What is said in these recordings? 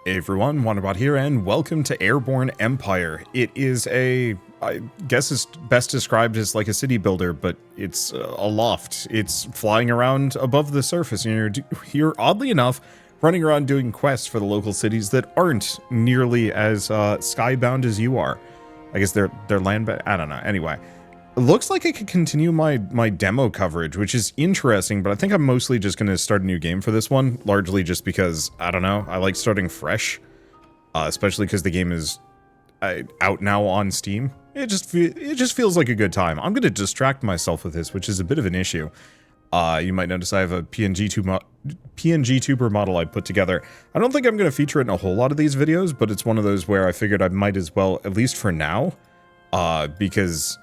Hey everyone, Wanderbot here, and welcome to Airborne Empire. It is I guess it's best described as like a city builder, but it's a loft. It's flying around above the surface, and you're oddly enough, running around doing quests for the local cities that aren't nearly as skybound as you are. I guess they're land-bound, I don't know. Anyway, it looks like I could continue my demo coverage, which is interesting, but I think I'm mostly just going to start a new game for this one, largely just because, I don't know, I like starting fresh, especially because the game is out now on Steam. It just feels like a good time. I'm going to distract myself with this, which is a bit of an issue. You might notice I have a PNG tuber model I put together. I don't think I'm going to feature it in a whole lot of these videos, but it's one of those where I figured I might as well, at least for now, because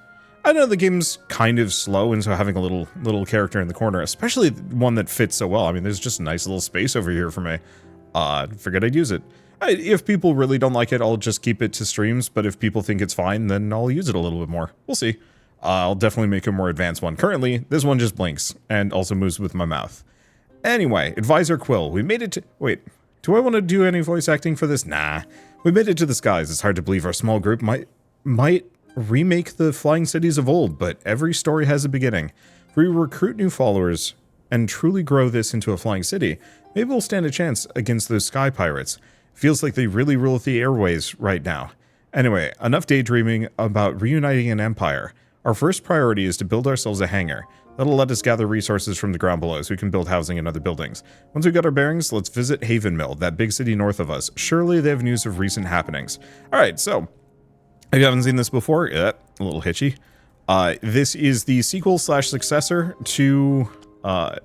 I know the game's kind of slow, and so having a little character in the corner, especially one that fits so well. I mean, there's just a nice little space over here for me. Figured I'd use it. If people really don't like it, I'll just keep it to streams, but if people think it's fine, then I'll use it a little bit more. We'll see. I'll definitely make a more advanced one. Currently, this one just blinks, and also moves with my mouth. Anyway, Advisor Quill, we made it to... Wait, do I want to do any voice acting for this? Nah. We made it to the skies. It's hard to believe our small group might remake the flying cities of old, but every story has a beginning. If we recruit new followers and truly grow this into a flying city, maybe we'll stand a chance against those sky pirates. Feels like they really rule the airways right now. Anyway, enough daydreaming about reuniting an empire. Our first priority is to build ourselves a hangar. That'll let us gather resources from the ground below so we can build housing and other buildings. Once we've got our bearings, let's visit Haven Mill, that big city north of us. Surely they have news of recent happenings. Alright, so if you haven't seen this before, a little hitchy. This is the sequel/successor to, where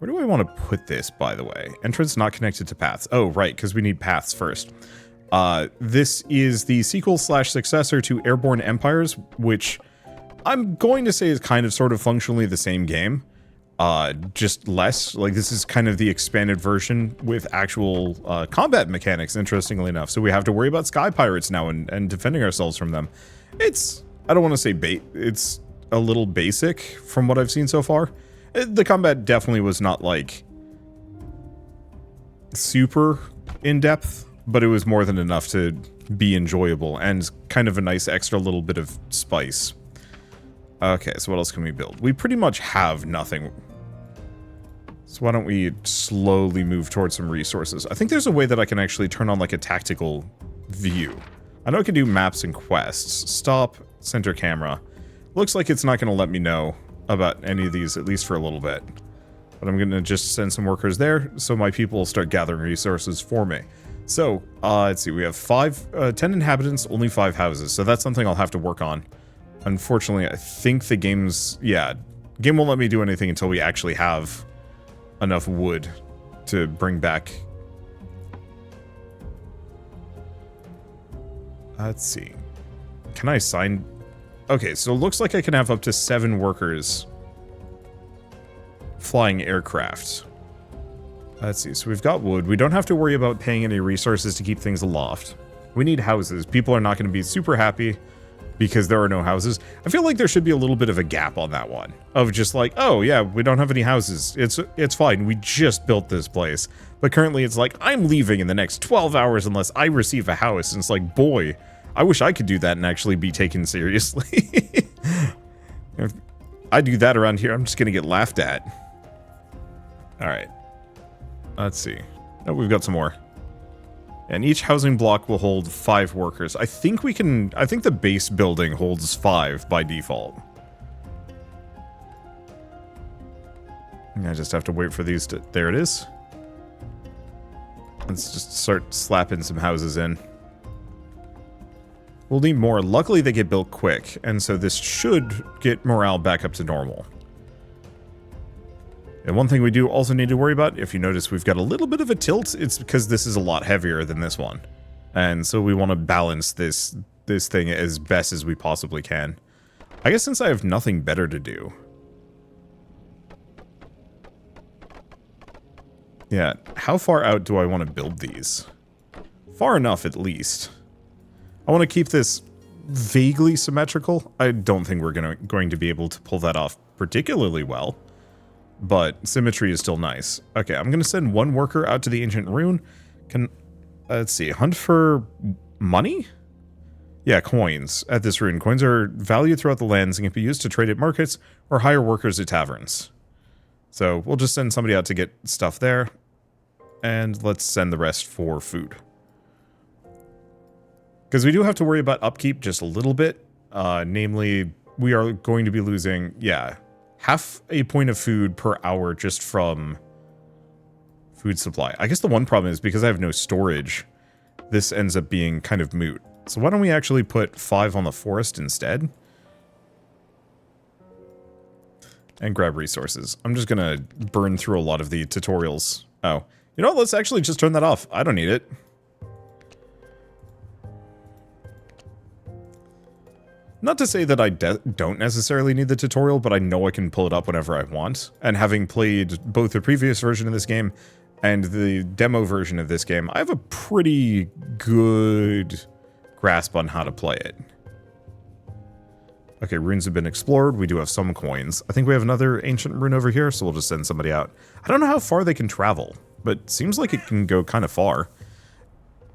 do I want to put this, by the way? Entrance not connected to paths. Oh, right, because we need paths first. This is the sequel/successor to Airborne Empires, which I'm going to say is kind of sort of functionally the same game. Just less. Like, this is kind of the expanded version with actual combat mechanics, interestingly enough. So we have to worry about sky pirates now and defending ourselves from them. It's, I don't want to say it's a little basic from what I've seen so far. The combat definitely was not, like, super in-depth, but it was more than enough to be enjoyable and kind of a nice extra little bit of spice. Okay, so what else can we build? We pretty much have nothing. So why don't we slowly move towards some resources? I think there's a way that I can actually turn on like a tactical view. I know I can do maps and quests. Stop, center camera. Looks like it's not going to let me know about any of these, at least for a little bit. But I'm going to just send some workers there so my people will start gathering resources for me. So, let's see, we have 10 inhabitants, only 5 houses. So that's something I'll have to work on. Unfortunately, I think the game won't let me do anything until we actually have enough wood to bring back. Let's see. Can I assign? Okay, so it looks like I can have up to 7 workers flying aircraft. Let's see, so we've got wood. We don't have to worry about paying any resources to keep things aloft. We need houses. People are not going to be super happy because there are no houses. I feel like there should be a little bit of a gap on that one. Of just like, oh yeah, we don't have any houses. It's fine, we just built this place. But currently it's like, I'm leaving in the next 12 hours unless I receive a house. And it's like, boy, I wish I could do that and actually be taken seriously. If I do that around here, I'm just gonna get laughed at. Alright. Let's see. Oh, we've got some more. And each housing block will hold 5 workers. I think the base building holds 5 by default. I just have to wait for these to... There it is. Let's just start slapping some houses in. We'll need more. Luckily, they get built quick, and so this should get morale back up to normal. And one thing we do also need to worry about, if you notice we've got a little bit of a tilt, it's because this is a lot heavier than this one. And so we want to balance this thing as best as we possibly can. I guess since I have nothing better to do. Yeah, how far out do I want to build these? Far enough, at least. I want to keep this vaguely symmetrical. I don't think we're going to be able to pull that off particularly well. But symmetry is still nice. Okay, I'm going to send 1 worker out to the ancient rune. Let's see. Hunt for money? Yeah, coins at this ruin. Coins are valued throughout the lands and can be used to trade at markets or hire workers at taverns. So we'll just send somebody out to get stuff there. And let's send the rest for food. Because we do have to worry about upkeep just a little bit. Namely, we are going to be losing, yeah, half a point of food per hour just from food supply. I guess the one problem is because I have no storage, this ends up being kind of moot. So why don't we actually put 5 on the forest instead? And grab resources. I'm just gonna burn through a lot of the tutorials. Oh, you know what? Let's actually just turn that off. I don't need it. Not to say that I don't necessarily need the tutorial, but I know I can pull it up whenever I want. And having played both the previous version of this game and the demo version of this game, I have a pretty good grasp on how to play it. Okay, runes have been explored. We do have some coins. I think we have another ancient rune over here, so we'll just send somebody out. I don't know how far they can travel, but seems like it can go kind of far.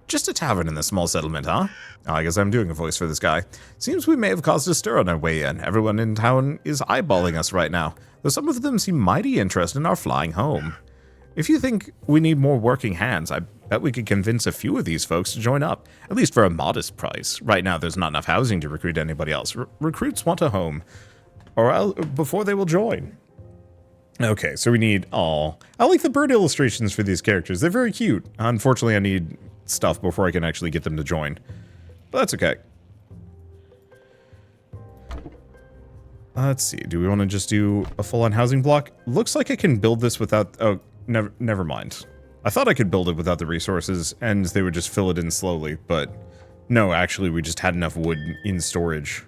Just a tavern in this small settlement, huh? Oh, I guess I'm doing a voice for this guy. Seems we may have caused a stir on our way in. Everyone in town is eyeballing us right now, though some of them seem mighty interested in our flying home. If you think we need more working hands, I bet we could convince a few of these folks to join up, at least for a modest price. Right now, there's not enough housing to recruit anybody else. Recruits want a home, or before they will join. Okay, so we need... Aw, I like the bird illustrations for these characters. They're very cute. Unfortunately, I need stuff before I can actually get them to join. But that's okay. Let's see. Do we want to just do a full-on housing block? Looks like I can build this without... Oh, never mind. I thought I could build it without the resources, and they would just fill it in slowly, but... No, actually, we just had enough wood in storage.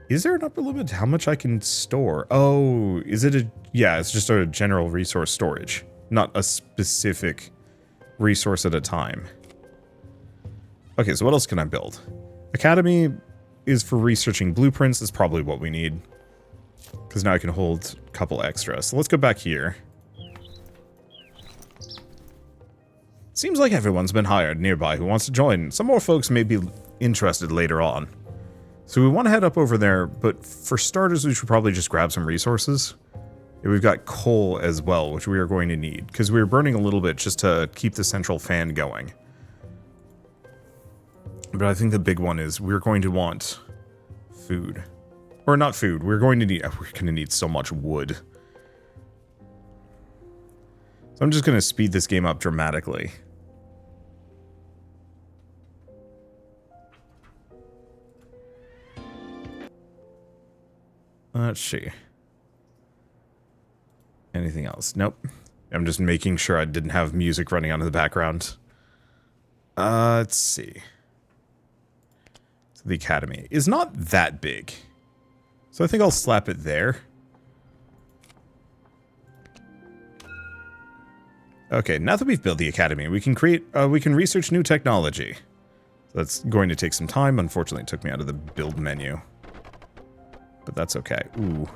Is there an upper limit to how much I can store? Oh, is it a... Yeah, it's just a general resource storage. Not a specific resource at a time. Okay, so what else can I build? Academy is for researching blueprints. That's probably what we need. Because now I can hold a couple extra. So let's go back here. Seems like everyone's been hired nearby who wants to join. Some more folks may be interested later on. So we want to head up over there, but for starters, we should probably just grab some resources. And we've got coal as well, which we are going to need, because we were burning a little bit just to keep the central fan going. But I think the big one is we're going to want food. Or not food, we're going to need so much wood. So I'm just going to speed this game up dramatically. Let's see. Anything else? Nope. I'm just making sure I didn't have music running on in the background. Let's see. So the academy is not that big. So I think I'll slap it there. Okay, now that we've built the academy, we can research new technology. So that's going to take some time. Unfortunately, it took me out of the build menu. But that's okay. Ooh.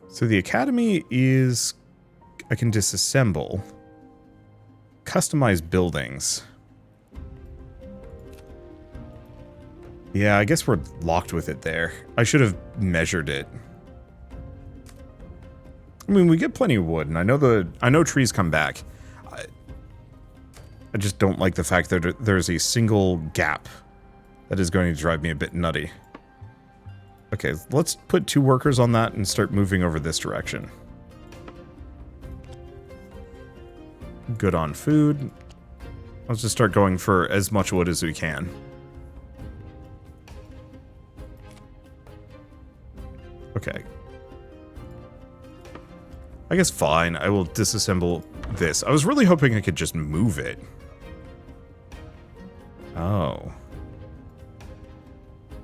So the academy is... I can disassemble. Customize buildings. Yeah, I guess we're locked with it there. I should have measured it. I mean, we get plenty of wood, and I know trees come back. I just don't like the fact that there's a single gap. That is going to drive me a bit nutty. Okay, let's put 2 workers on that and start moving over this direction. Good on food. Let's just start going for as much wood as we can. Okay. I guess fine, I will disassemble this. I was really hoping I could just move it. Oh.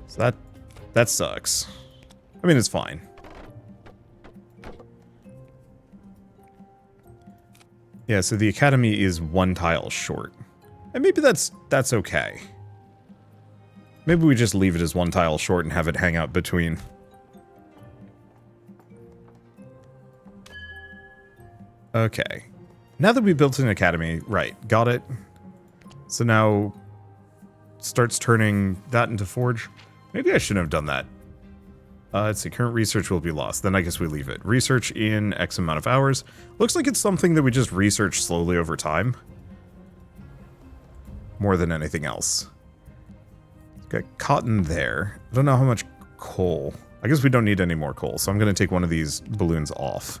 So that sucks. I mean, it's fine. Yeah, so the academy is 1 tile short. And maybe that's okay. Maybe we just leave it as 1 tile short and have it hang out between. Okay. Now that we built an academy, right, got it. So now starts turning that into forge. Maybe I shouldn't have done that. Let's see, current research will be lost. Then I guess we leave it. Research in X amount of hours. Looks like it's something that we just research slowly over time. More than anything else. Got cotton there. I don't know how much coal. I guess we don't need any more coal, so I'm going to take one of these balloons off.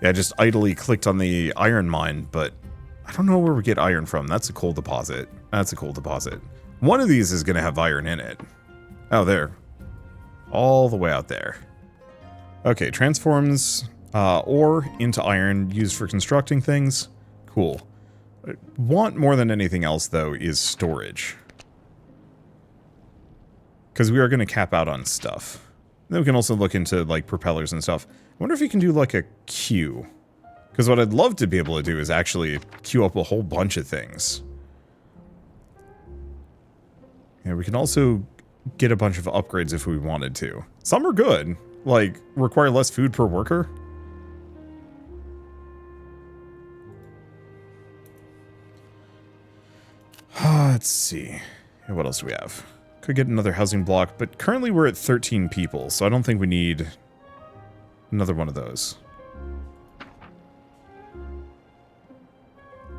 Yeah, I just idly clicked on the iron mine, but I don't know where we get iron from. That's a coal deposit. That's a coal deposit. One of these is going to have iron in it. Oh, there. All the way out there. Okay, transforms ore into iron used for constructing things. Cool. What I want more than anything else, though, is storage. Because we are going to cap out on stuff. Then we can also look into, like, propellers and stuff. I wonder if you can do, like, a queue. Because what I'd love to be able to do is actually queue up a whole bunch of things. Yeah, we can also get a bunch of upgrades if we wanted to. Some are good. Like, require less food per worker. Let's see. What else do we have? Could get another housing block, but currently we're at 13 people, so I don't think we need another one of those.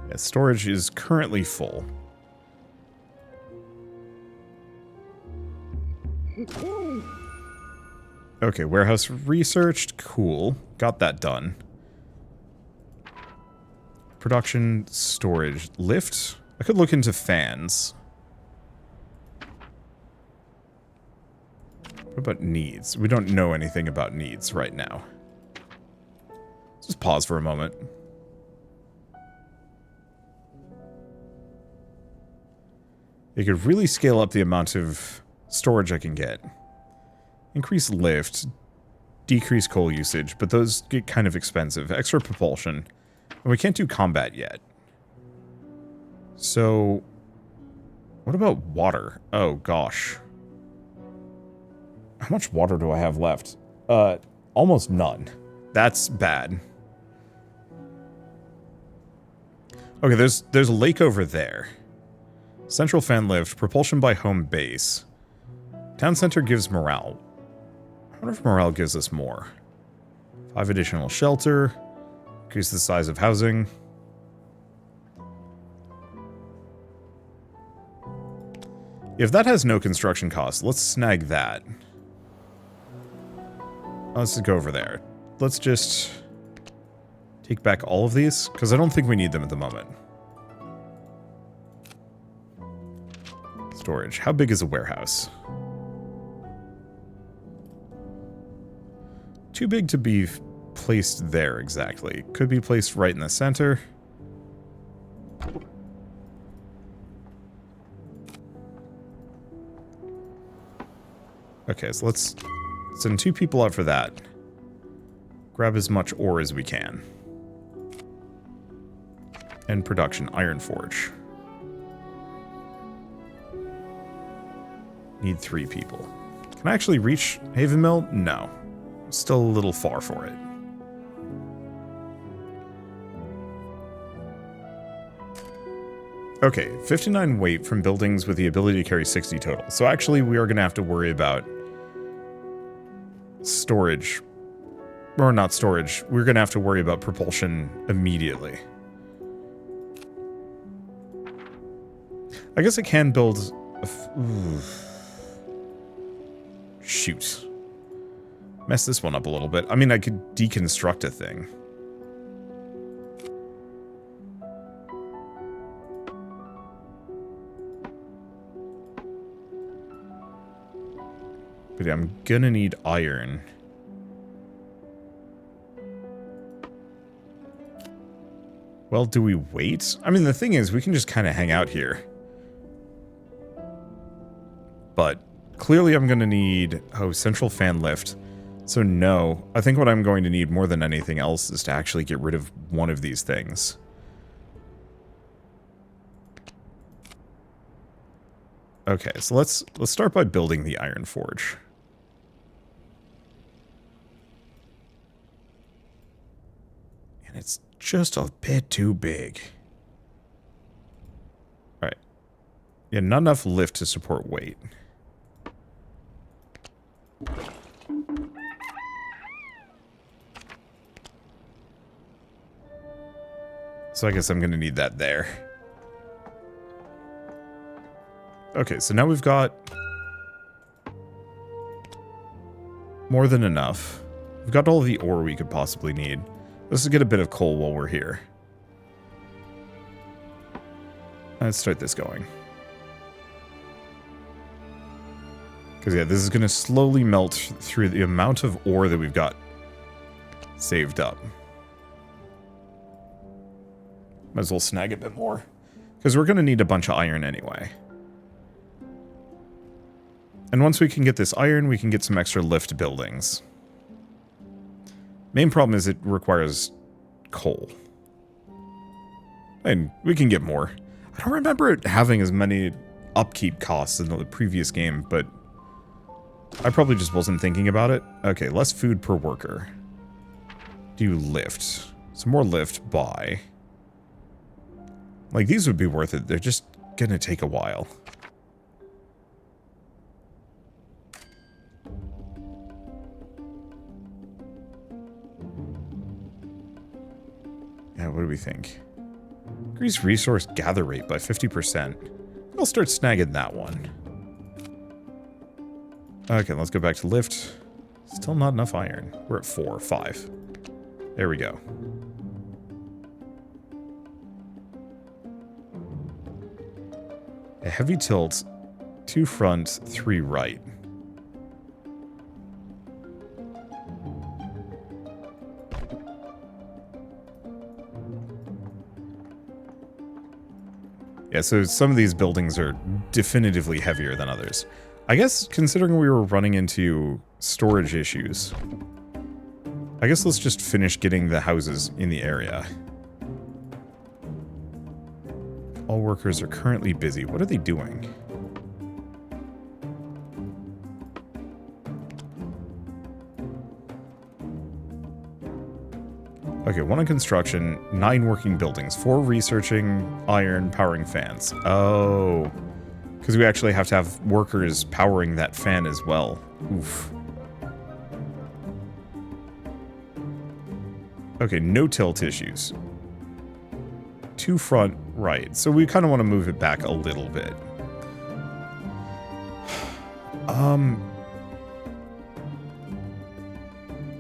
Yeah, storage is currently full. Okay, warehouse researched. Cool. Got that done. Production, storage, lift. I could look into fans. What about needs? We don't know anything about needs right now. Let's just pause for a moment. You could really scale up the amount of storage I can get. Increase lift, decrease coal usage, but those get kind of expensive. Extra propulsion. And we can't do combat yet. So, what about water? Oh, gosh. How much water do I have left? Almost none. That's bad. Okay, there's a lake over there. Central fan lift, propulsion by home base. Town center gives morale. I wonder if morale gives us more. 5 additional shelter. Increase the size of housing. If that has no construction costs, let's snag that. Let's just go over there. Let's just take back all of these, because I don't think we need them at the moment. Storage. How big is a warehouse? Too big to be placed there exactly. Could be placed right in the center. Okay, so let's send 2 people out for that. Grab as much ore as we can. And production, iron forge. Need 3 people. Can I actually reach Haven Mill? No. Still a little far for it. Okay, 59 weight from buildings with the ability to carry 60 total. So actually we are going to have to worry about storage. Or not storage. We're going to have to worry about propulsion immediately. I guess I can build a shoot. Mess this one up a little bit. I mean, I could deconstruct a thing. But yeah, I'm gonna need iron. Well, do we wait? I mean, the thing is, we can just kind of hang out here. But clearly I'm gonna need, central fan lift. So no, I think what I'm going to need more than anything else is to actually get rid of one of these things. Okay, so let's start by building the iron forge. And it's just a bit too big. Alright. Yeah, not enough lift to support weight. So I guess I'm going to need that there. Okay, so now we've got more than enough. We've got all the ore we could possibly need. Let's get a bit of coal while we're here. Let's start this going. Because, yeah, this is going to slowly melt through the amount of ore that we've got saved up. Might as well snag a bit more. Because we're going to need a bunch of iron anyway. And once we can get this iron, we can get some extra lift buildings. Main problem is it requires coal. And we can get more. I don't remember it having as many upkeep costs in the previous game, but I probably just wasn't thinking about it. Okay, less food per worker. Do lift. Some more lift, buy. Like, these would be worth it. They're just gonna take a while. Yeah, what do we think? Increase resource gather rate by 50%. I'll start snagging that one. Okay, let's go back to lift. Still not enough iron. We're at 4, 5. There we go. A heavy tilt, 2 front, 3 right. Yeah, so some of these buildings are definitively heavier than others. I guess, considering we were running into storage issues, I guess let's just finish getting the houses in the area. All workers are currently busy. What are they doing? Okay, 1 on construction, 9 working buildings, 4 researching, iron, powering fans. Oh, because we actually have to have workers powering that fan as well. Oof. Okay, no tilt issues. 2 front, right. So we kind of want to move it back a little bit.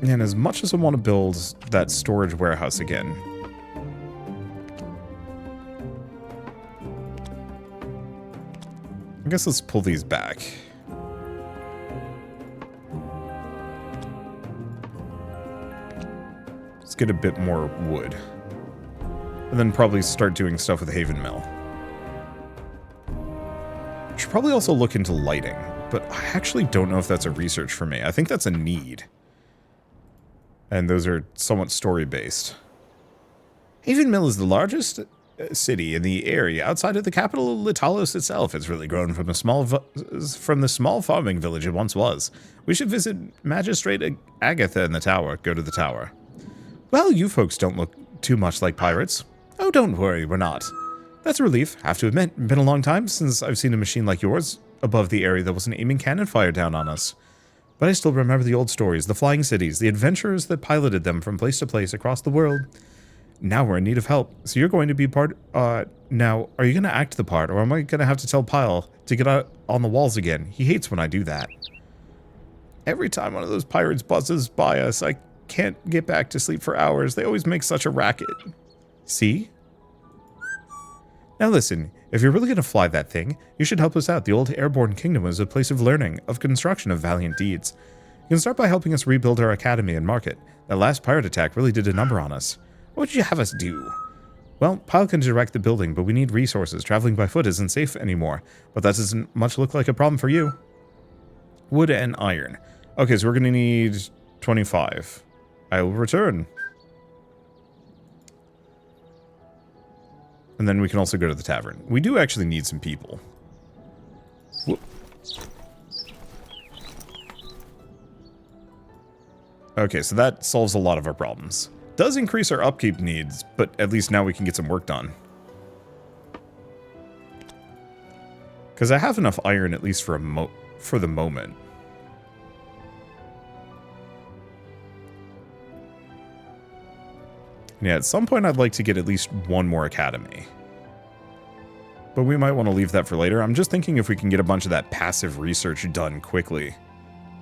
And as much as I want to build that storage warehouse again, I guess let's pull these back. Let's get a bit more wood. And then probably start doing stuff with Haven Mill. Should probably also look into lighting, but I actually don't know if that's a research for me. I think that's a need. And those are somewhat story-based. Haven Mill is the largest city in the area outside of the capital, Litalos itself. It's really grown from the small farming village it once was. We should visit Magistrate Agatha in the tower. Go to the tower. Well, you folks don't look too much like pirates. Oh, don't worry, we're not. That's a relief, have to admit. Been a long time since I've seen a machine like yours above the area that wasn't aiming cannon fire down on us. But I still remember the old stories, the flying cities, the adventurers that piloted them from place to place across the world. Now we're in need of help, so you're going to be part... now, are you going to act the part, or am I going to have to tell Pyle to get out on the walls again? He hates when I do that. Every time one of those pirates buzzes by us, I can't get back to sleep for hours. They always make such a racket. See? Now listen, if you're really going to fly that thing, you should help us out. The old Airborne kingdom was a place of learning, of construction, of valiant deeds. You can start by helping us rebuild our academy and market. That last pirate attack really did a number on us. What did you have us do? Well, Pyle can direct the building, but we need resources. Traveling by foot isn't safe anymore. But that doesn't much look like a problem for you. Wood and iron. Okay, so we're going to need 25. I will return. And then we can also go to the tavern. We do actually need some people. Whoop. Okay, so that solves a lot of our problems. Does increase our upkeep needs, but at least now we can get some work done. Because I have enough iron, at least for the moment. Yeah, at some point I'd like to get at least one more academy. But we might want to leave that for later. I'm just thinking if we can get a bunch of that passive research done quickly.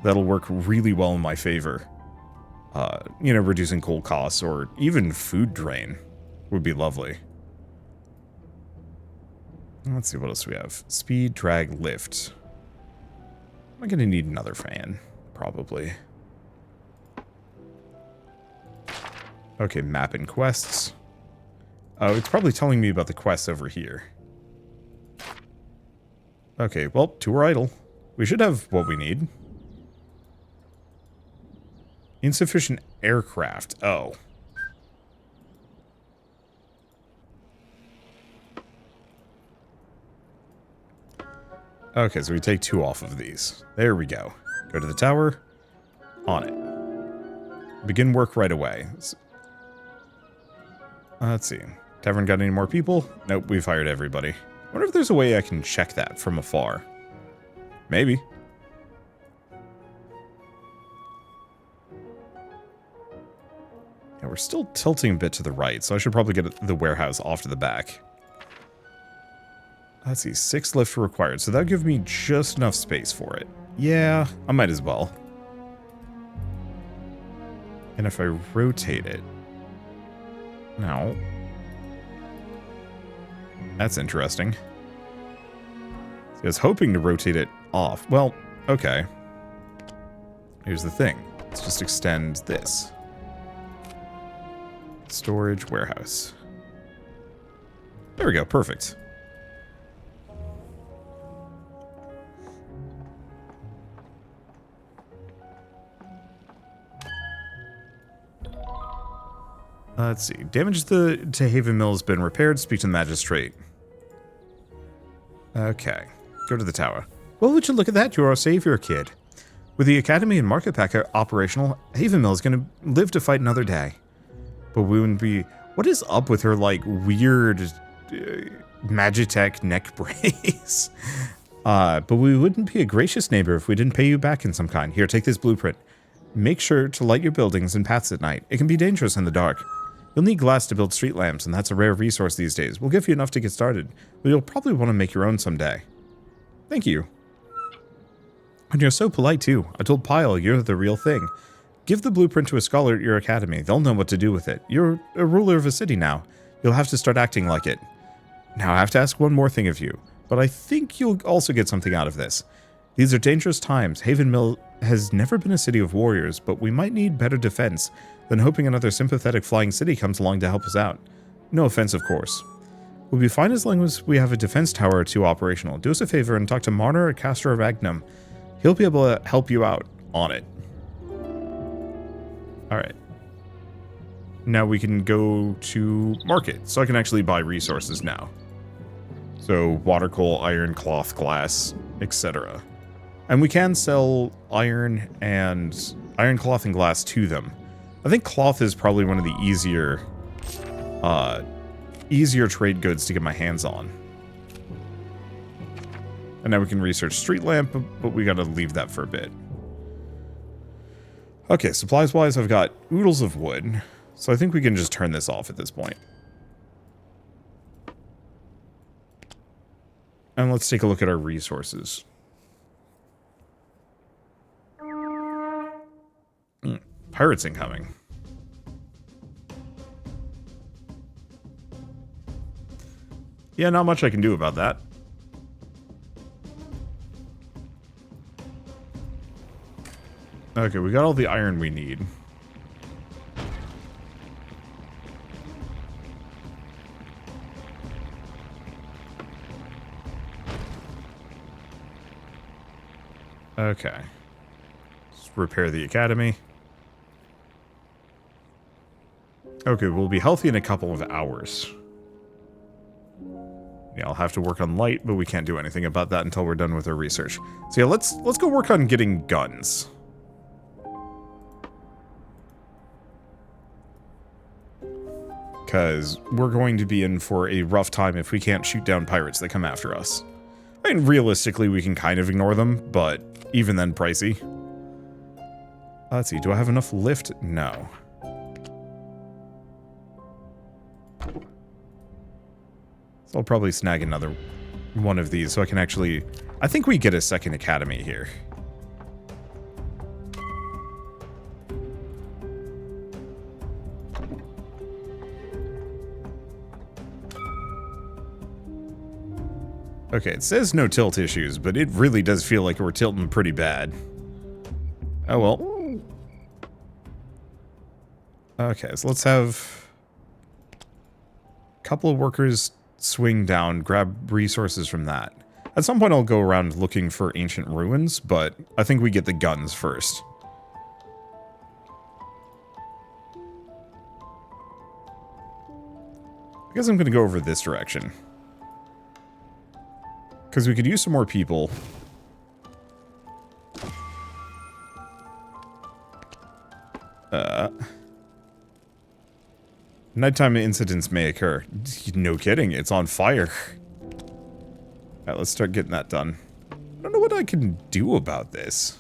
That'll work really well in my favor. You know, reducing coal costs or even food drain would be lovely. Let's see what else we have. Speed, drag, lift. I'm going to need another fan, probably. Okay, map and quests. Oh, it's probably telling me about the quests over here. Okay, well, two are idle. We should have what we need. Insufficient aircraft. Oh. Okay, so we take two off of these. There we go. Go to the tower. On it. Begin work right away. Let's see. Tavern got any more people? Nope, we've hired everybody. I wonder if there's a way I can check that from afar. Maybe. Yeah, we're still tilting a bit to the right, so I should probably get the warehouse off to the back. Let's see, 6 lifts required, so that'll give me just enough space for it. Yeah, I might as well. And if I rotate it... No. That's interesting. I was hoping to rotate it off. Well, okay. Here's the thing. Let's just extend this. Storage warehouse. There we go, perfect. Let's see. Damage to Haven Mill has been repaired. Speak to the magistrate. Okay. Go to the tower. Well, would you look at that? You're our savior, kid. With the academy and market packer operational, Haven Mill is going to live to fight another day. But we wouldn't be... What is up with her, like, weird Magitech neck brace? But we wouldn't be a gracious neighbor if we didn't pay you back in some kind. Here, take this blueprint. Make sure to light your buildings and paths at night. It can be dangerous in the dark. You'll need glass to build street lamps, and that's a rare resource these days. We'll give you enough to get started, but you'll probably want to make your own someday. Thank you. And you're so polite, too. I told Pyle you're the real thing. Give the blueprint to a scholar at your academy. They'll know what to do with it. You're a ruler of a city now. You'll have to start acting like it. Now, I have to ask one more thing of you, but I think you'll also get something out of this. These are dangerous times. Haven Mill has never been a city of warriors, but we might need better defense than hoping another sympathetic flying city comes along to help us out. No offense, of course. We'll be fine as long as we have a defense tower or two operational. Do us a favor and talk to Marner or Castor Magnum. He'll be able to help you out on it. Alright. Now we can go to market, so I can actually buy resources now. So, water, coal, iron, cloth, glass, etc. And we can sell iron, cloth, and glass to them. I think cloth is probably one of the easier trade goods to get my hands on. And now we can research street lamp, but we gotta leave that for a bit. Okay, supplies-wise, I've got oodles of wood, so I think we can just turn this off at this point. And let's take a look at our resources. Pirates incoming. Yeah, not much I can do about that. Okay, we got all the iron we need. Okay. Let's repair the academy. Okay, we'll be healthy in a couple of hours. Yeah, I'll have to work on light, but we can't do anything about that until we're done with our research. So yeah, let's go work on getting guns. because we're going to be in for a rough time if we can't shoot down pirates that come after us. I mean, realistically, we can kind of ignore them, but even then, pricey. Let's see, do I have enough lift? No. So I'll probably snag another one of these so I can actually... I think we get a second academy here. Okay, it says no tilt issues, but it really does feel like we're tilting pretty bad. Oh well. Okay, so let's have a couple of workers swing down, grab resources from that. At some point I'll go around looking for ancient ruins, but I think we get the guns first. I guess I'm going to go over this direction. Because we could use some more people. Nighttime incidents may occur. No kidding, it's on fire. Alright, let's start getting that done. I don't know what I can do about this.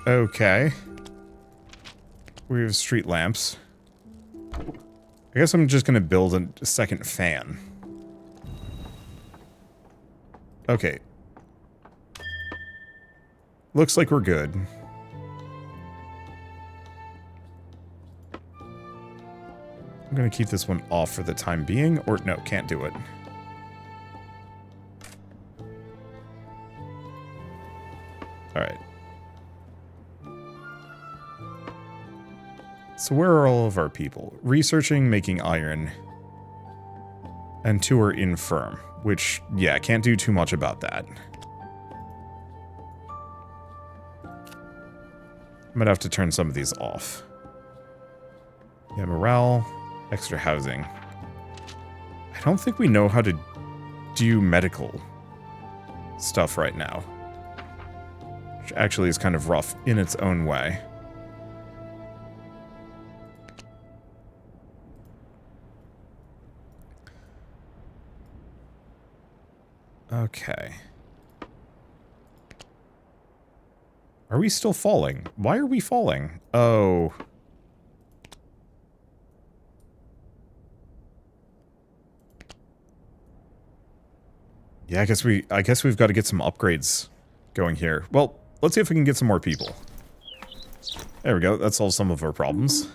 Okay. We have street lamps. I guess I'm just gonna build a second fan. Okay. Looks like we're good. I'm gonna keep this one off for the time being, or no, can't do it. Alright. So where are all of our people? Researching, making iron, and 2 are infirm, which, yeah, can't do too much about that. I might have to turn some of these off. Yeah, morale, extra housing. I don't think we know how to do medical stuff right now. Which actually is kind of rough in its own way. Okay. Are we still falling? Why are we falling? Oh. Yeah, I guess we've got to get some upgrades going here. Well, let's see if we can get some more people. There we go. That solves some of our problems.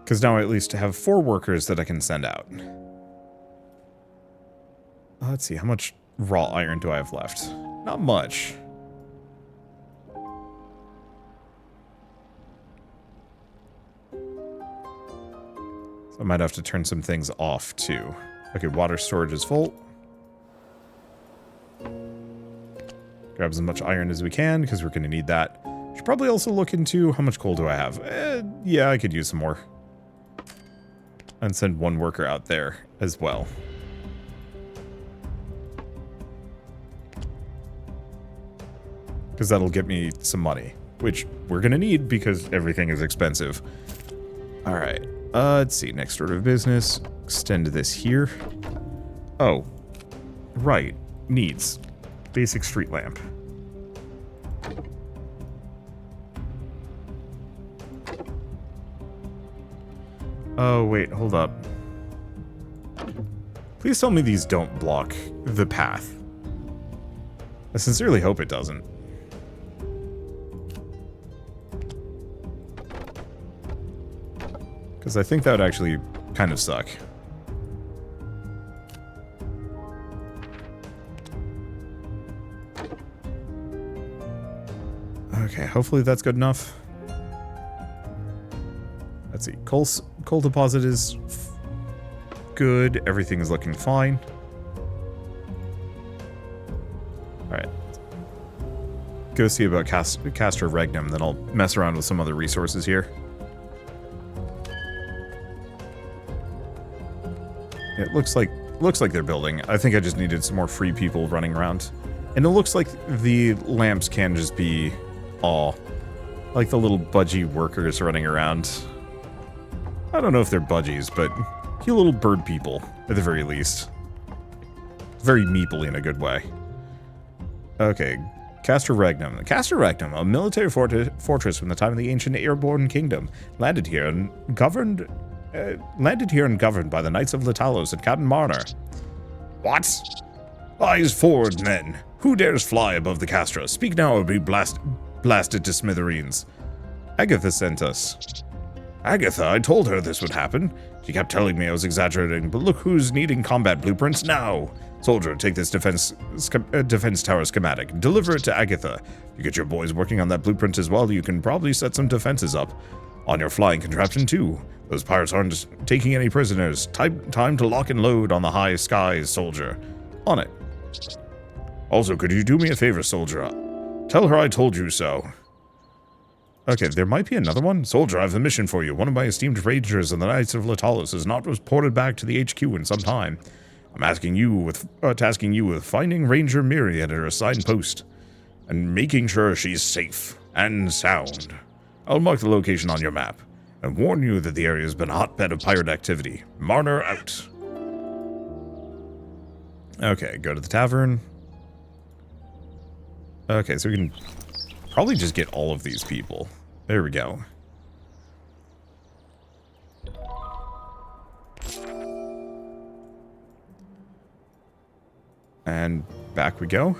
Because now I at least have 4 workers that I can send out. Let's see, how much raw iron do I have left? Not much. So I might have to turn some things off too. Okay, water storage is full. Grab as much iron as we can because we're going to need that. Should probably also look into how much coal do I have. Yeah, I could use some more. And send 1 worker out there as well. Because that'll get me some money, which we're going to need because everything is expensive. Alright, let's see, next order of business. Extend this here. Oh, right, needs. Basic street lamp. Oh, wait, hold up. Please tell me these don't block the path. I sincerely hope it doesn't. Because I think that would actually kind of suck. Okay, hopefully that's good enough. Let's see, coal deposit is good. Everything is looking fine. Alright. Go see about Castor Regnum, then I'll mess around with some other resources here. It looks like they're building. I think I just needed some more free people running around. And it looks like the lamps can just be like the little budgie workers running around. I don't know if they're budgies, but cute little bird people, at the very least. Very meeple in a good way. Okay, Castor Regnum. Castor Regnum, a military fortress from the time of the ancient Airborne kingdom, landed here and governed by the Knights of Latalos and Captain Marner. What? Eyes forward, men. Who dares fly above the Castra? Speak now or be blasted to smithereens. Agatha sent us. Agatha, I told her this would happen. She kept telling me I was exaggerating, but look who's needing combat blueprints now. Soldier, take this defense tower schematic. Deliver it to Agatha. You get your boys working on that blueprint as well, you can probably set some defenses up. On your flying contraption, too. Those pirates aren't taking any prisoners. Time to lock and load on the high skies, soldier. On it. Also, could you do me a favor, soldier? Tell her I told you so. Okay, there might be another one. Soldier, I have a mission for you. One of my esteemed rangers in the Knights of Latalos has not reported back to the HQ in some time. I'm tasking you with finding Ranger Miri at her assigned post and making sure she's safe and sound. I'll mark the location on your map and warn you that the area has been a hotbed of pirate activity. Marner out. Okay, go to the tavern. Okay, so we can probably just get all of these people. There we go. And back we go.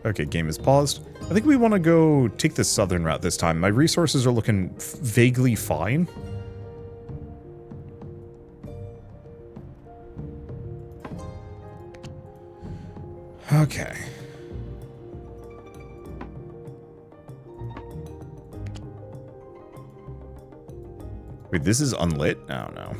Okay, game is paused. I think we want to go take the southern route this time. My resources are looking vaguely fine. Okay. Wait, this is unlit? Oh, no.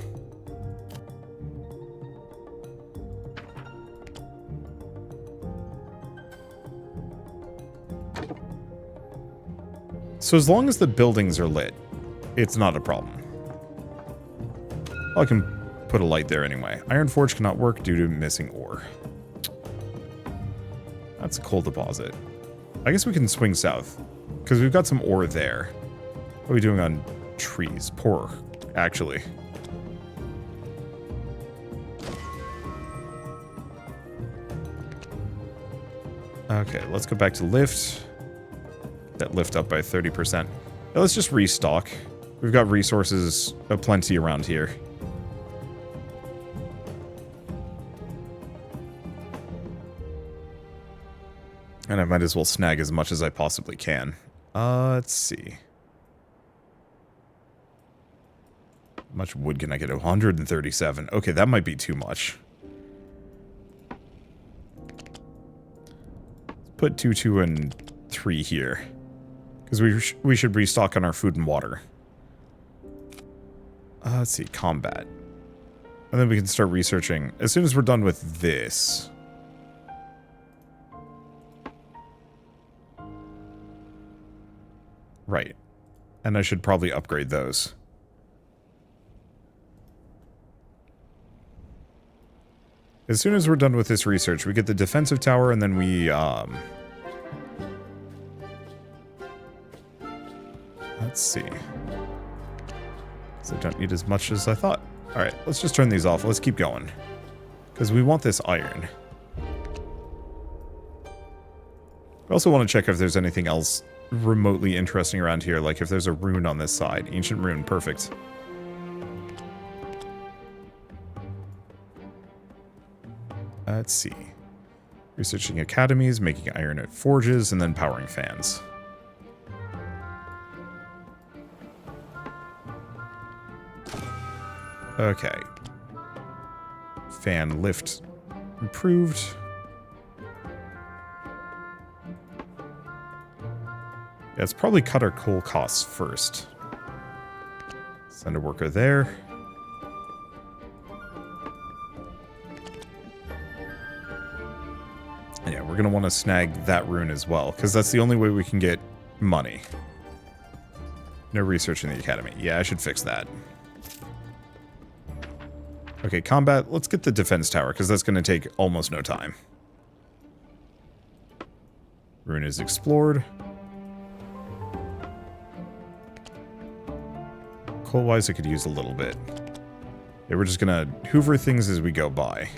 So as long as the buildings are lit, it's not a problem. Well, I can put a light there anyway. Iron Forge cannot work due to missing ore. That's a coal deposit. I guess we can swing south, because we've got some ore there. What are we doing on trees? Poor, actually. Okay, let's go back to lift. That lift up by 30%. Now let's just restock. We've got resources aplenty around here. And I might as well snag as much as I possibly can. Let's see. How much wood can I get? 137. Okay, that might be too much. Put 2, 2, and 3 here. Because we should restock on our food and water. Let's see, combat. And then we can start researching as soon as we're done with this. Right. And I should probably upgrade those. As soon as we're done with this research, we get the defensive tower and then we, let's see. So I don't need as much as I thought. Alright, let's just turn these off. Let's keep going. Because we want this iron. I also want to check if there's anything else remotely interesting around here. Like if there's a rune on this side. Ancient rune, perfect. Let's see. Researching academies, making iron at forges, and then powering fans. Okay. Fan lift improved. Yeah, let's probably cut our coal costs first. Send a worker there. we're going to want to snag that rune as well, because that's the only way we can get money. No research in the academy. Yeah, I should fix that. Okay, combat. Let's get the defense tower, because that's going to take almost no time. Rune is explored. Coal-wise, I could use a little bit. Yeah, we're just going to hoover things as we go by.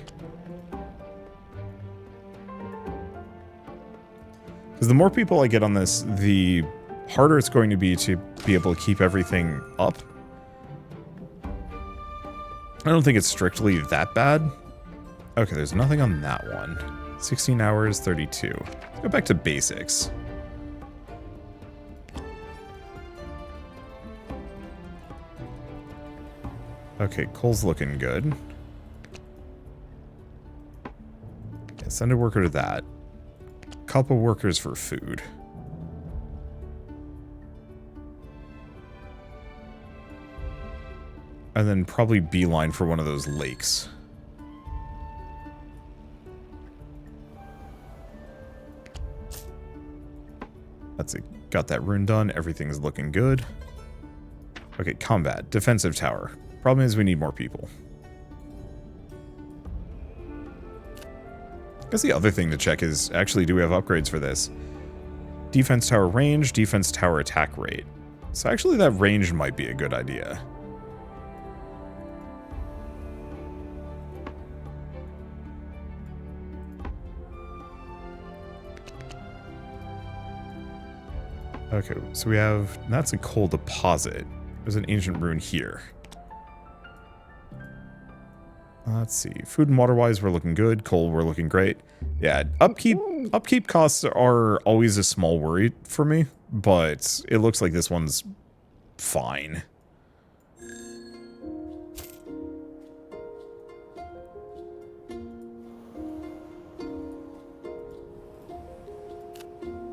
Because the more people I get on this, the harder it's going to be able to keep everything up. I don't think it's strictly that bad. Okay, there's nothing on that one. 16 hours, 32. Let's go back to basics. Okay, coal's looking good. Yeah, send a worker to that. Couple workers for food. And then probably beeline for one of those lakes. That's it. Got that rune done. Everything's looking good. Okay, combat. Defensive tower. Problem is we need more people. I guess the other thing to check is, actually, do we have upgrades for this? Defense tower range, defense tower attack rate. So actually that range might be a good idea. Okay, so we have, that's a coal deposit. There's an ancient rune here. Let's see. Food and water-wise, we're looking good. Coal, we're looking great. Yeah, upkeep costs are always a small worry for me, but it looks like this one's fine.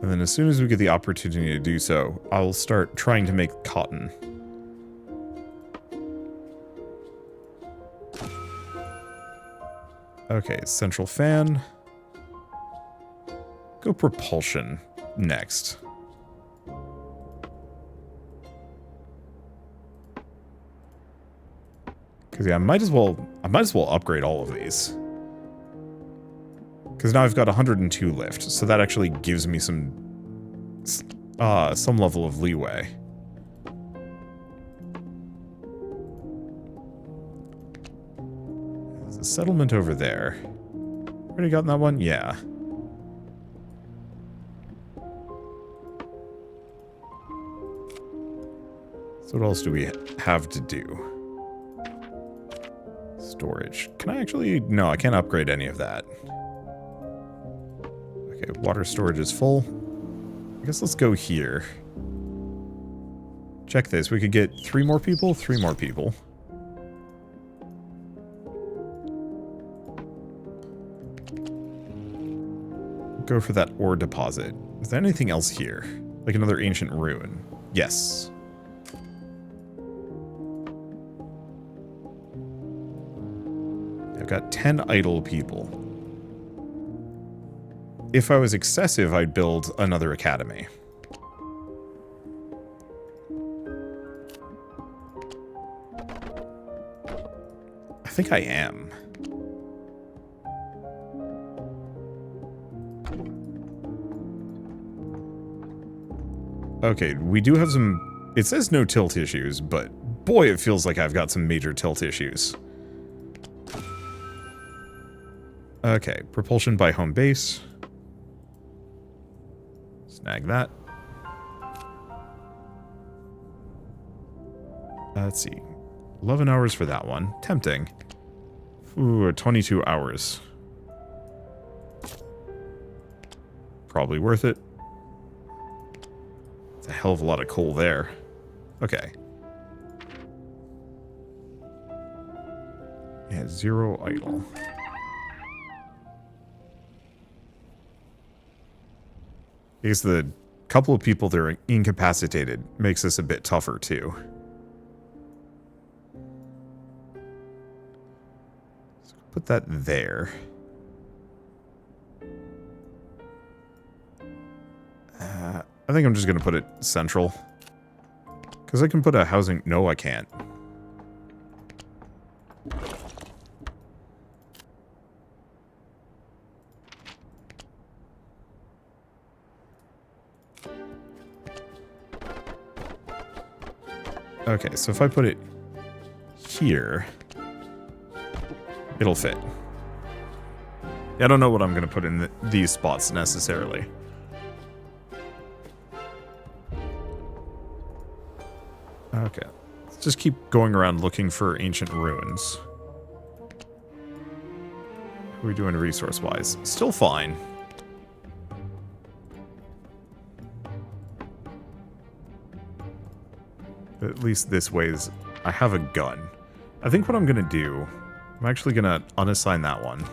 And then as soon as we get the opportunity to do so, I'll start trying to make cotton. Okay, central fan. Go propulsion next. Because yeah, I might as well upgrade all of these. Because now I've got 102 lift, so that actually gives me some level of leeway. There's a settlement over there. Already gotten that one? Yeah. So what else do we have to do? Storage. Can I actually... No, I can't upgrade any of that. Okay, water storage is full. I guess let's go here. Check this. We could get 3 more people, 3 more people. Go for that ore deposit. Is there anything else here? Like another ancient ruin? Yes. I've got 10 idle people. If I was excessive, I'd build another academy. I think I am. Okay, we do have some... It says no tilt issues, but boy, it feels like I've got some major tilt issues. Okay, propulsion by home base. Snag that. Let's see. 11 hours for that one. Tempting. Ooh, 22 hours. Probably worth it. It's a hell of a lot of coal there. Okay. Yeah, 0 idle. I guess the couple of people that are incapacitated makes this a bit tougher too. So put that there. think I'm just going to put it central. Because I can put a housing... No, I can't. Okay, so if I put it here, it'll fit. I don't know what I'm going to put in these spots necessarily. Okay, let's just keep going around looking for ancient ruins. How are we doing resource-wise? Still fine. At least this way is... I have a gun. I think what I'm going to do... I'm actually going to unassign that one.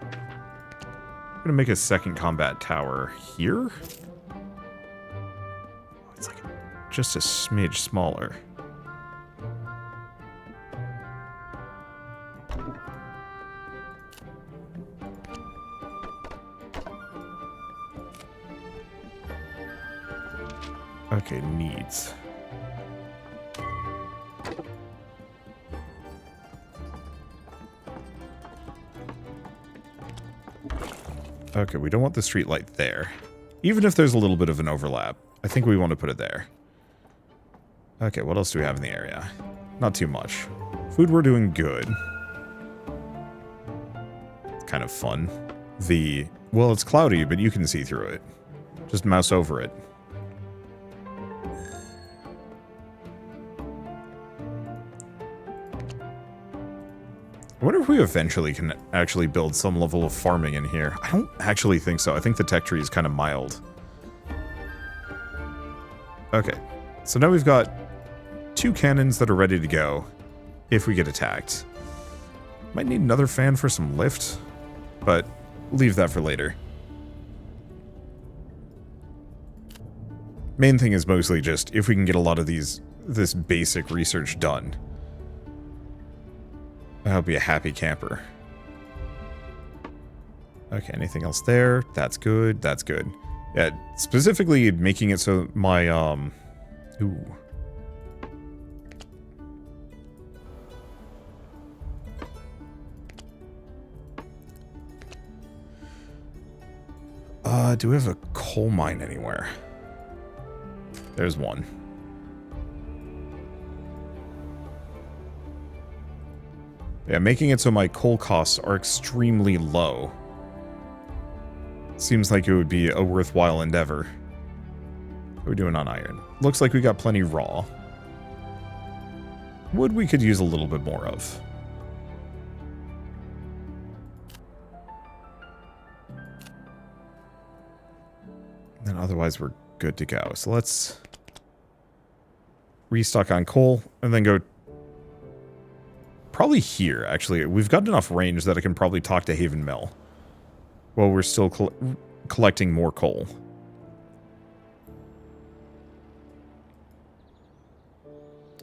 I'm going to make a second combat tower here. It's like just a smidge smaller. Okay, needs. Okay, we don't want the street light there. Even if there's a little bit of an overlap, I think we want to put it there. Okay, what else do we have in the area? Not too much. Food, we're doing good. It's kind of fun. Well, it's cloudy, but you can see through it. Just mouse over it. I wonder if we eventually can actually build some level of farming in here. I don't actually think so. I think the tech tree is kind of mild. Okay, so now we've got 2 cannons that are ready to go if we get attacked. Might need another fan for some lift, but leave that for later. Main thing is mostly just if we can get a lot of this basic research done. I'll be a happy camper. Okay, anything else there? That's good, that's good. Yeah, specifically making it so my, ooh. Do we have a coal mine anywhere? There's one. Yeah, making it so my coal costs are extremely low. Seems like it would be a worthwhile endeavor. What are we doing on iron? Looks like we got plenty raw. Wood we could use a little bit more of. And otherwise we're good to go. So let's restock on coal and then go... Probably here, actually. We've got enough range that I can probably talk to Haven Mill while we're still collecting more coal.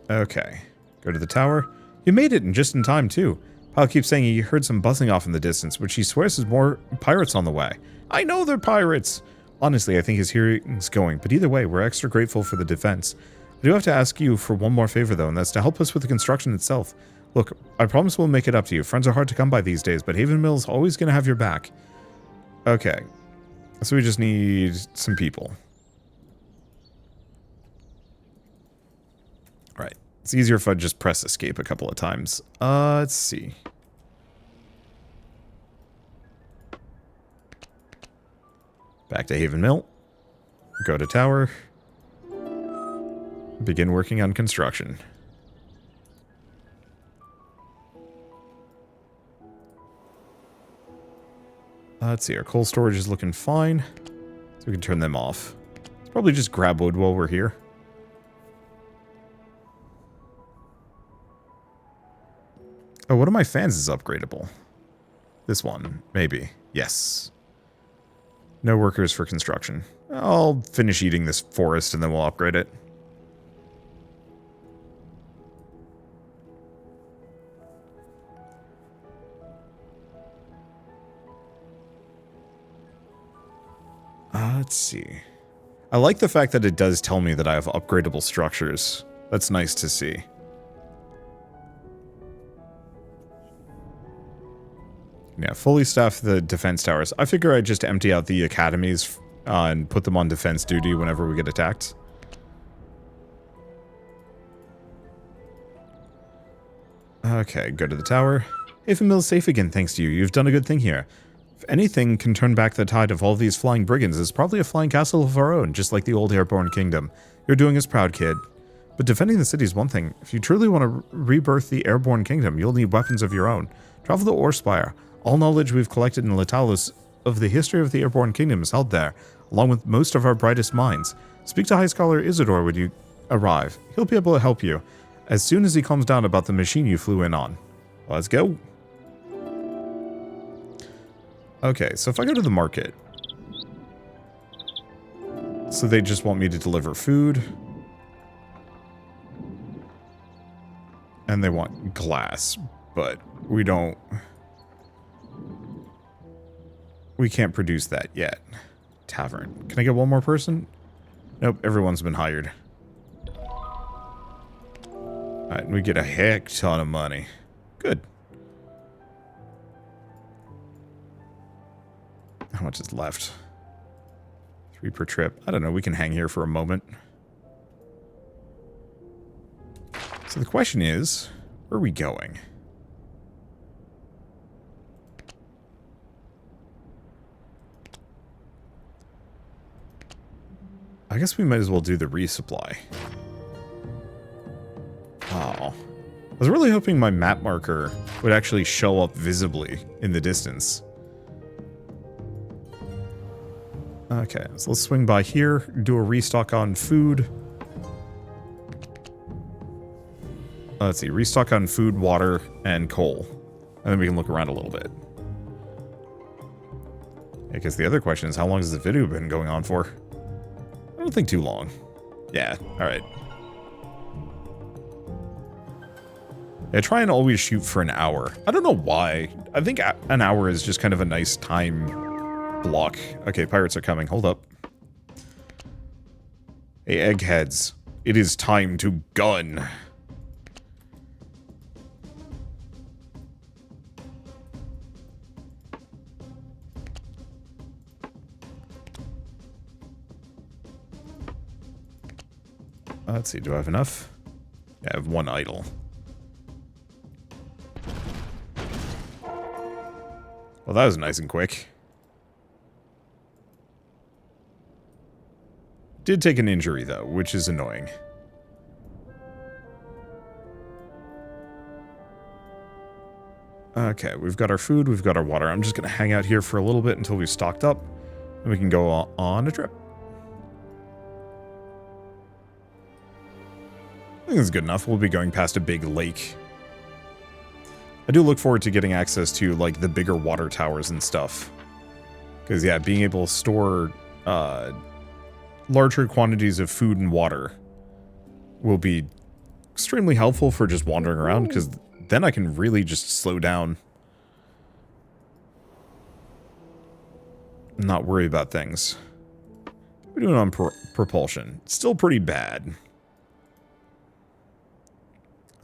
Okay. Go to the tower. You made it just in time, too. Pyle keeps saying he heard some buzzing off in the distance, which he swears is more pirates on the way. I know they're pirates! Honestly, I think his hearing's going, but either way, we're extra grateful for the defense. I do have to ask you for one more favor, though, and that's to help us with the construction itself. Look, I promise we'll make it up to you. Friends are hard to come by these days, but Haven Mill's always going to have your back. Okay. So we just need some people. Right. It's easier if I just press escape a couple of times. Let's see. Back to Haven Mill. Go to tower. Begin working on construction. Let's see, our coal storage is looking fine. So we can turn them off. Let's probably just grab wood while we're here. Oh, one of my fans is upgradable. This one, maybe. Yes. No workers for construction. I'll finish eating this forest and then we'll upgrade it. Let's see. I like the fact that it does tell me that I have upgradable structures. That's nice to see. Yeah, fully staff the defense towers. I figure I'd just empty out the academies and put them on defense duty whenever we get attacked. Okay, go to the tower. Mill's safe again, thanks to you. You've done a good thing here. If anything can turn back the tide of all these flying brigands, it's probably a flying castle of our own, just like the old Airborne kingdom. You're doing us proud, kid. But defending the city is one thing. If you truly want to rebirth the Airborne kingdom, you'll need weapons of your own. Travel to Orspire. All knowledge we've collected in Latalos of the history of the Airborne kingdom is held there, along with most of our brightest minds. Speak to High Scholar Isidore when you arrive. He'll be able to help you, as soon as he calms down about the machine you flew in on. Let's go. Okay, so if I go to the market... So they just want me to deliver food. And they want glass, but we don't... We can't produce that yet. Tavern. Can I get one more person? Nope, everyone's been hired. Alright, we get a heck ton of money. Good. How much is left? 3 per trip. I don't know, we can hang here for a moment. So the question is, where are we going? I guess we might as well do the resupply. Oh. I was really hoping my map marker would actually show up visibly in the distance. Okay, so let's swing by here, do a restock on food. Let's see, restock on food, water, and coal. And then we can look around a little bit. I guess the other question is, how long has the video been going on for? I don't think too long. Yeah, alright. Yeah, try and always shoot for an hour. I don't know why. I think an hour is just kind of a nice time block. Okay, pirates are coming. Hold up. Hey, eggheads. It is time to gun. Let's see, do I have enough? Yeah, I have 1 idle. Well, that was nice and quick. Did take an injury, though, which is annoying. Okay, we've got our food, we've got our water. I'm just going to hang out here for a little bit until we've stocked up, and we can go on a trip. I think that's good enough. We'll be going past a big lake. I do look forward to getting access to, like, the bigger water towers and stuff. Because, yeah, being able to store larger quantities of food and water will be extremely helpful for just wandering around, because then I can really just slow down. Not worry about things. We're doing on propulsion. Still pretty bad.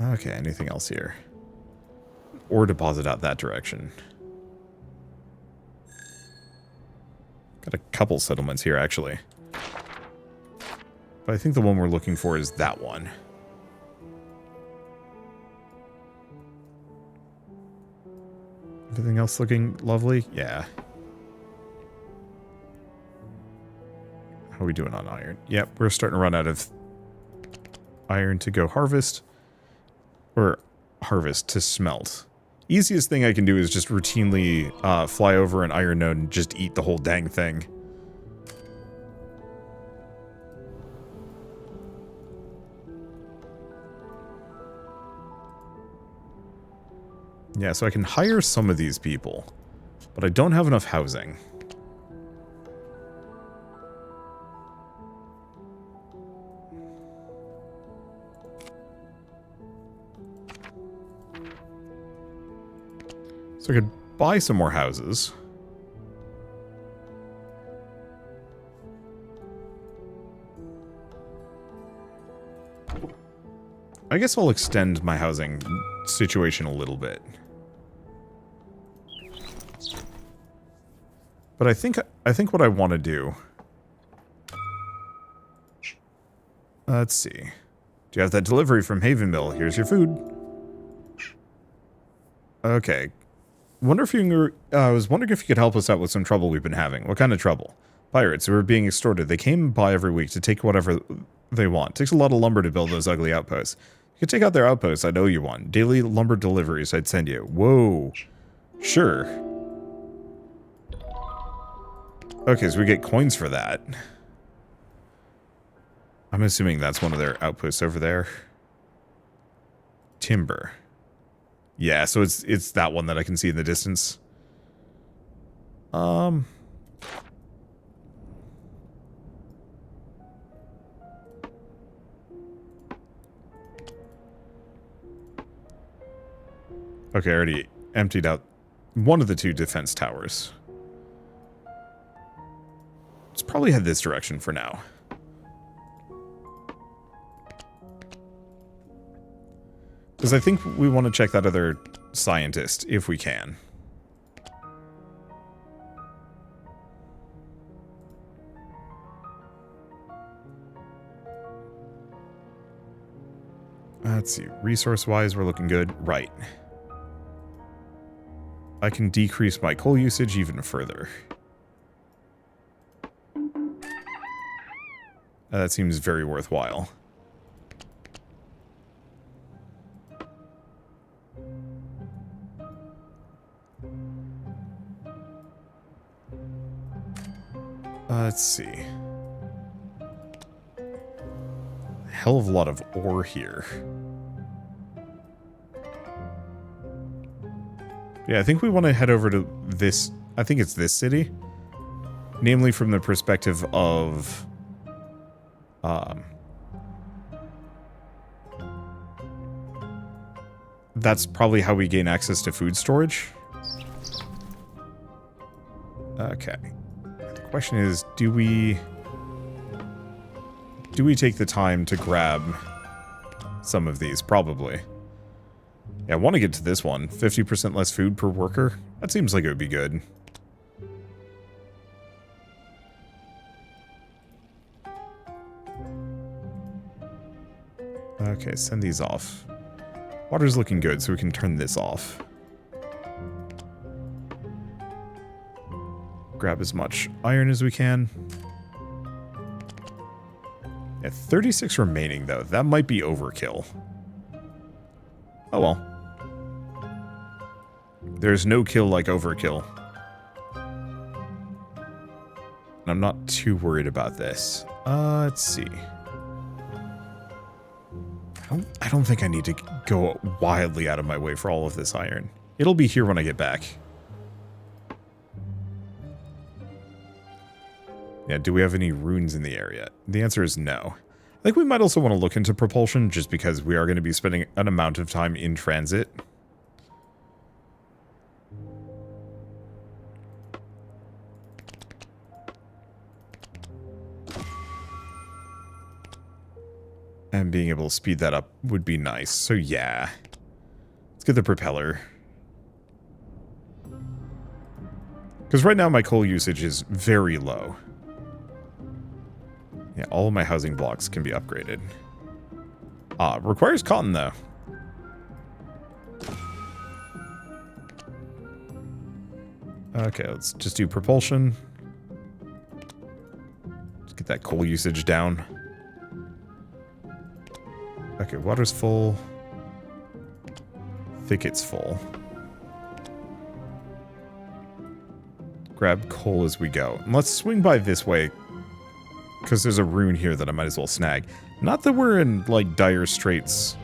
Okay, anything else here? Or deposit out that direction. Got a couple settlements here, actually. But I think the one we're looking for is that one. Everything else looking lovely? Yeah. How are we doing on iron? Yep, we're starting to run out of iron to go harvest. Or harvest to smelt. Easiest thing I can do is just routinely fly over an iron node and just eat the whole dang thing. Yeah, so I can hire some of these people, but I don't have enough housing. So I could buy some more houses. I guess I'll extend my housing situation a little bit. But I think what I want to do... Let's see. Do you have that delivery from Havenville? Here's your food. Okay. Wonder if you I was wondering if you could help us out with some trouble we've been having. What kind of trouble? Pirates who are being extorted. They came by every week to take whatever they want. Takes a lot of lumber to build those ugly outposts. You could take out their outposts, I'd owe you one. Daily lumber deliveries I'd send you. Whoa. Sure. Okay, so we get coins for that. I'm assuming that's one of their outposts over there. Timber. Yeah, so it's that one that I can see in the distance. Okay, I already emptied out one of the two defense towers. Let's probably head this direction for now. Because I think we want to check that other scientist, if we can. Let's see, resource-wise, we're looking good. Right. I can decrease my coal usage even further. That seems very worthwhile. Let's see. Hell of a lot of ore here. Yeah, I think we want to head over to this. I think it's this city. Namely from the perspective of... that's probably how we gain access to food storage. Okay. The question is, do we take the time to grab some of these? Probably. Yeah, I want to get to this one. 50% less food per worker. That seems like it would be good. Okay, send these off. Water's looking good, so we can turn this off. Grab as much iron as we can. Yeah, 36 remaining, though. That might be overkill. Oh well. There's no kill like overkill. And I'm not too worried about this. Let's see. I don't think I need to go wildly out of my way for all of this iron. It'll be here when I get back. Yeah, do we have any runes in the area? The answer is no. I think we might also want to look into propulsion, just because we are going to be spending an amount of time in transit. And being able to speed that up would be nice. So yeah. Let's get the propeller. Because right now my coal usage is very low. Yeah, all of my housing blocks can be upgraded. Requires cotton though. Okay, let's just do propulsion. Let's get that coal usage down. Okay, water's full. Thicket's full. Grab coal as we go. And let's swing by this way, because there's a rune here that I might as well snag. Not that we're in, like, dire straits.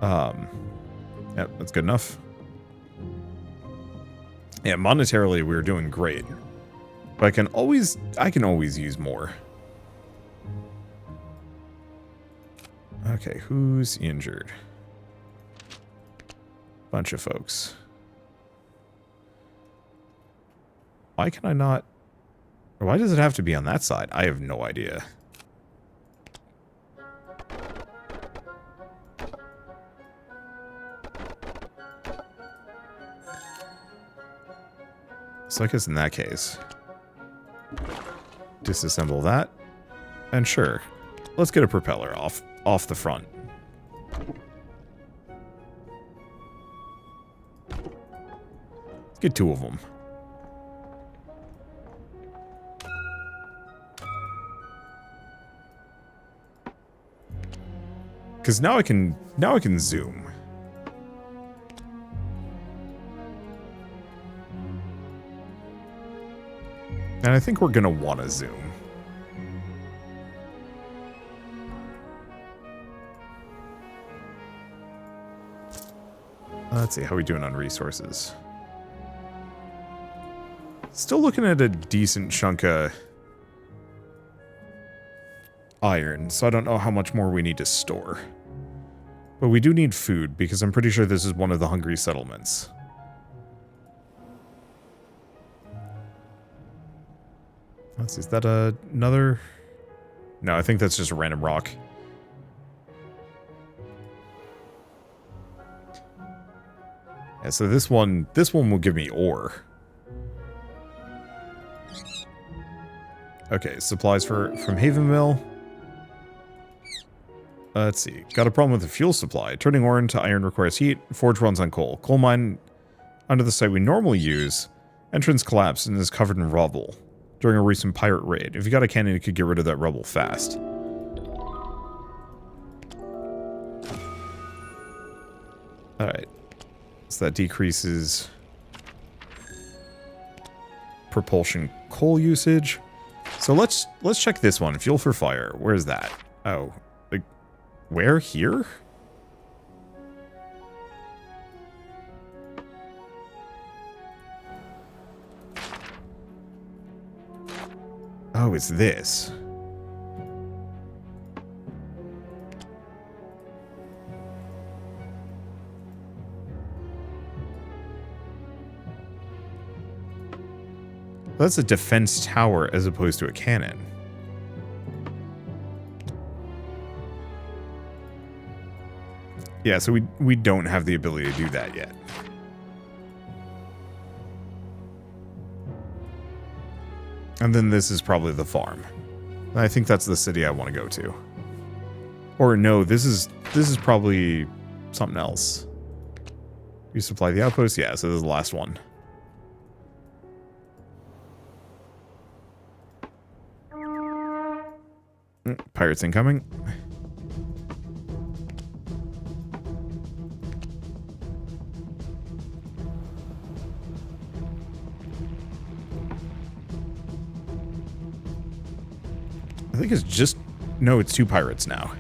Yep, that's good enough. Yeah, monetarily we're doing great. But I can always use more. Okay, who's injured? Bunch of folks. Why can I not... Why does it have to be on that side? I have no idea. So I guess in that case, disassemble that. And sure, let's get a propeller off the front. Let's get 2 of them. Because now I can zoom. And I think we're gonna want to zoom. Let's see how we doing on resources. Still looking at a decent chunk of iron, so I don't know how much more we need to store. But we do need food, because I'm pretty sure this is one of the hungry settlements. Let's see, is that another? No, I think that's just a random rock. Yeah, so this one will give me ore. Okay, supplies from Haven Mill. Let's see. Got a problem with the fuel supply. Turning ore into iron requires heat. Forge runs on coal. Coal mine under the site we normally use. Entrance collapsed and is covered in rubble during a recent pirate raid. If you got a cannon, you could get rid of that rubble fast. Alright. So that decreases propulsion coal usage. So let's check this one. Fuel for fire. Where's that? Oh. Like, where? Here? Oh, it's this. That's a defense tower as opposed to a cannon. Yeah, so we don't have the ability to do that yet. And then this is probably the farm. I think that's the city I want to go to. Or no, this is probably something else. You supply the outpost? Yeah, so this is the last one. Pirates incoming. I think it's just... No, it's 2 pirates now.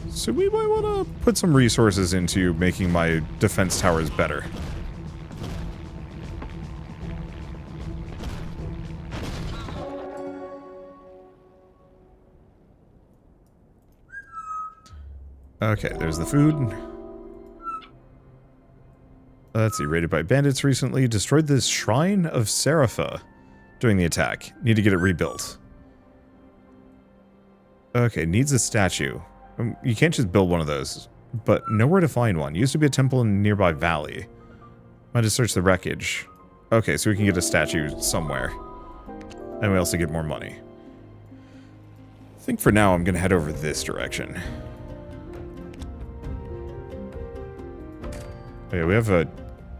So we might want to put some resources into making my defense towers better. Okay, there's the food. Let's see, raided by bandits recently. Destroyed this shrine of Serapha during the attack. Need to get it rebuilt. Okay, needs a statue. You can't just build one of those, but nowhere to find one. Used to be a temple in a nearby valley. Might have searched the wreckage. Okay, so we can get a statue somewhere. And we also get more money. I think for now I'm going to head over this direction. Okay, we have a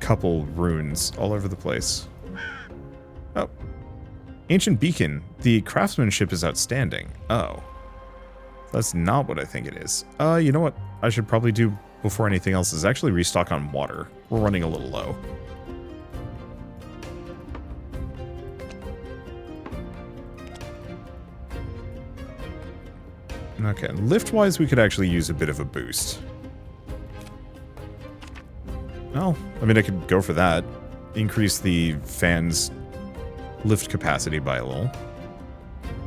couple ruins all over the place. Oh. Ancient beacon. The craftsmanship is outstanding. Oh. That's not what I think it is. You know what I should probably do before anything else is actually restock on water. We're running a little low. Okay, lift-wise we could actually use a bit of a boost. Well, I mean, I could go for that. Increase the fan's lift capacity by a little.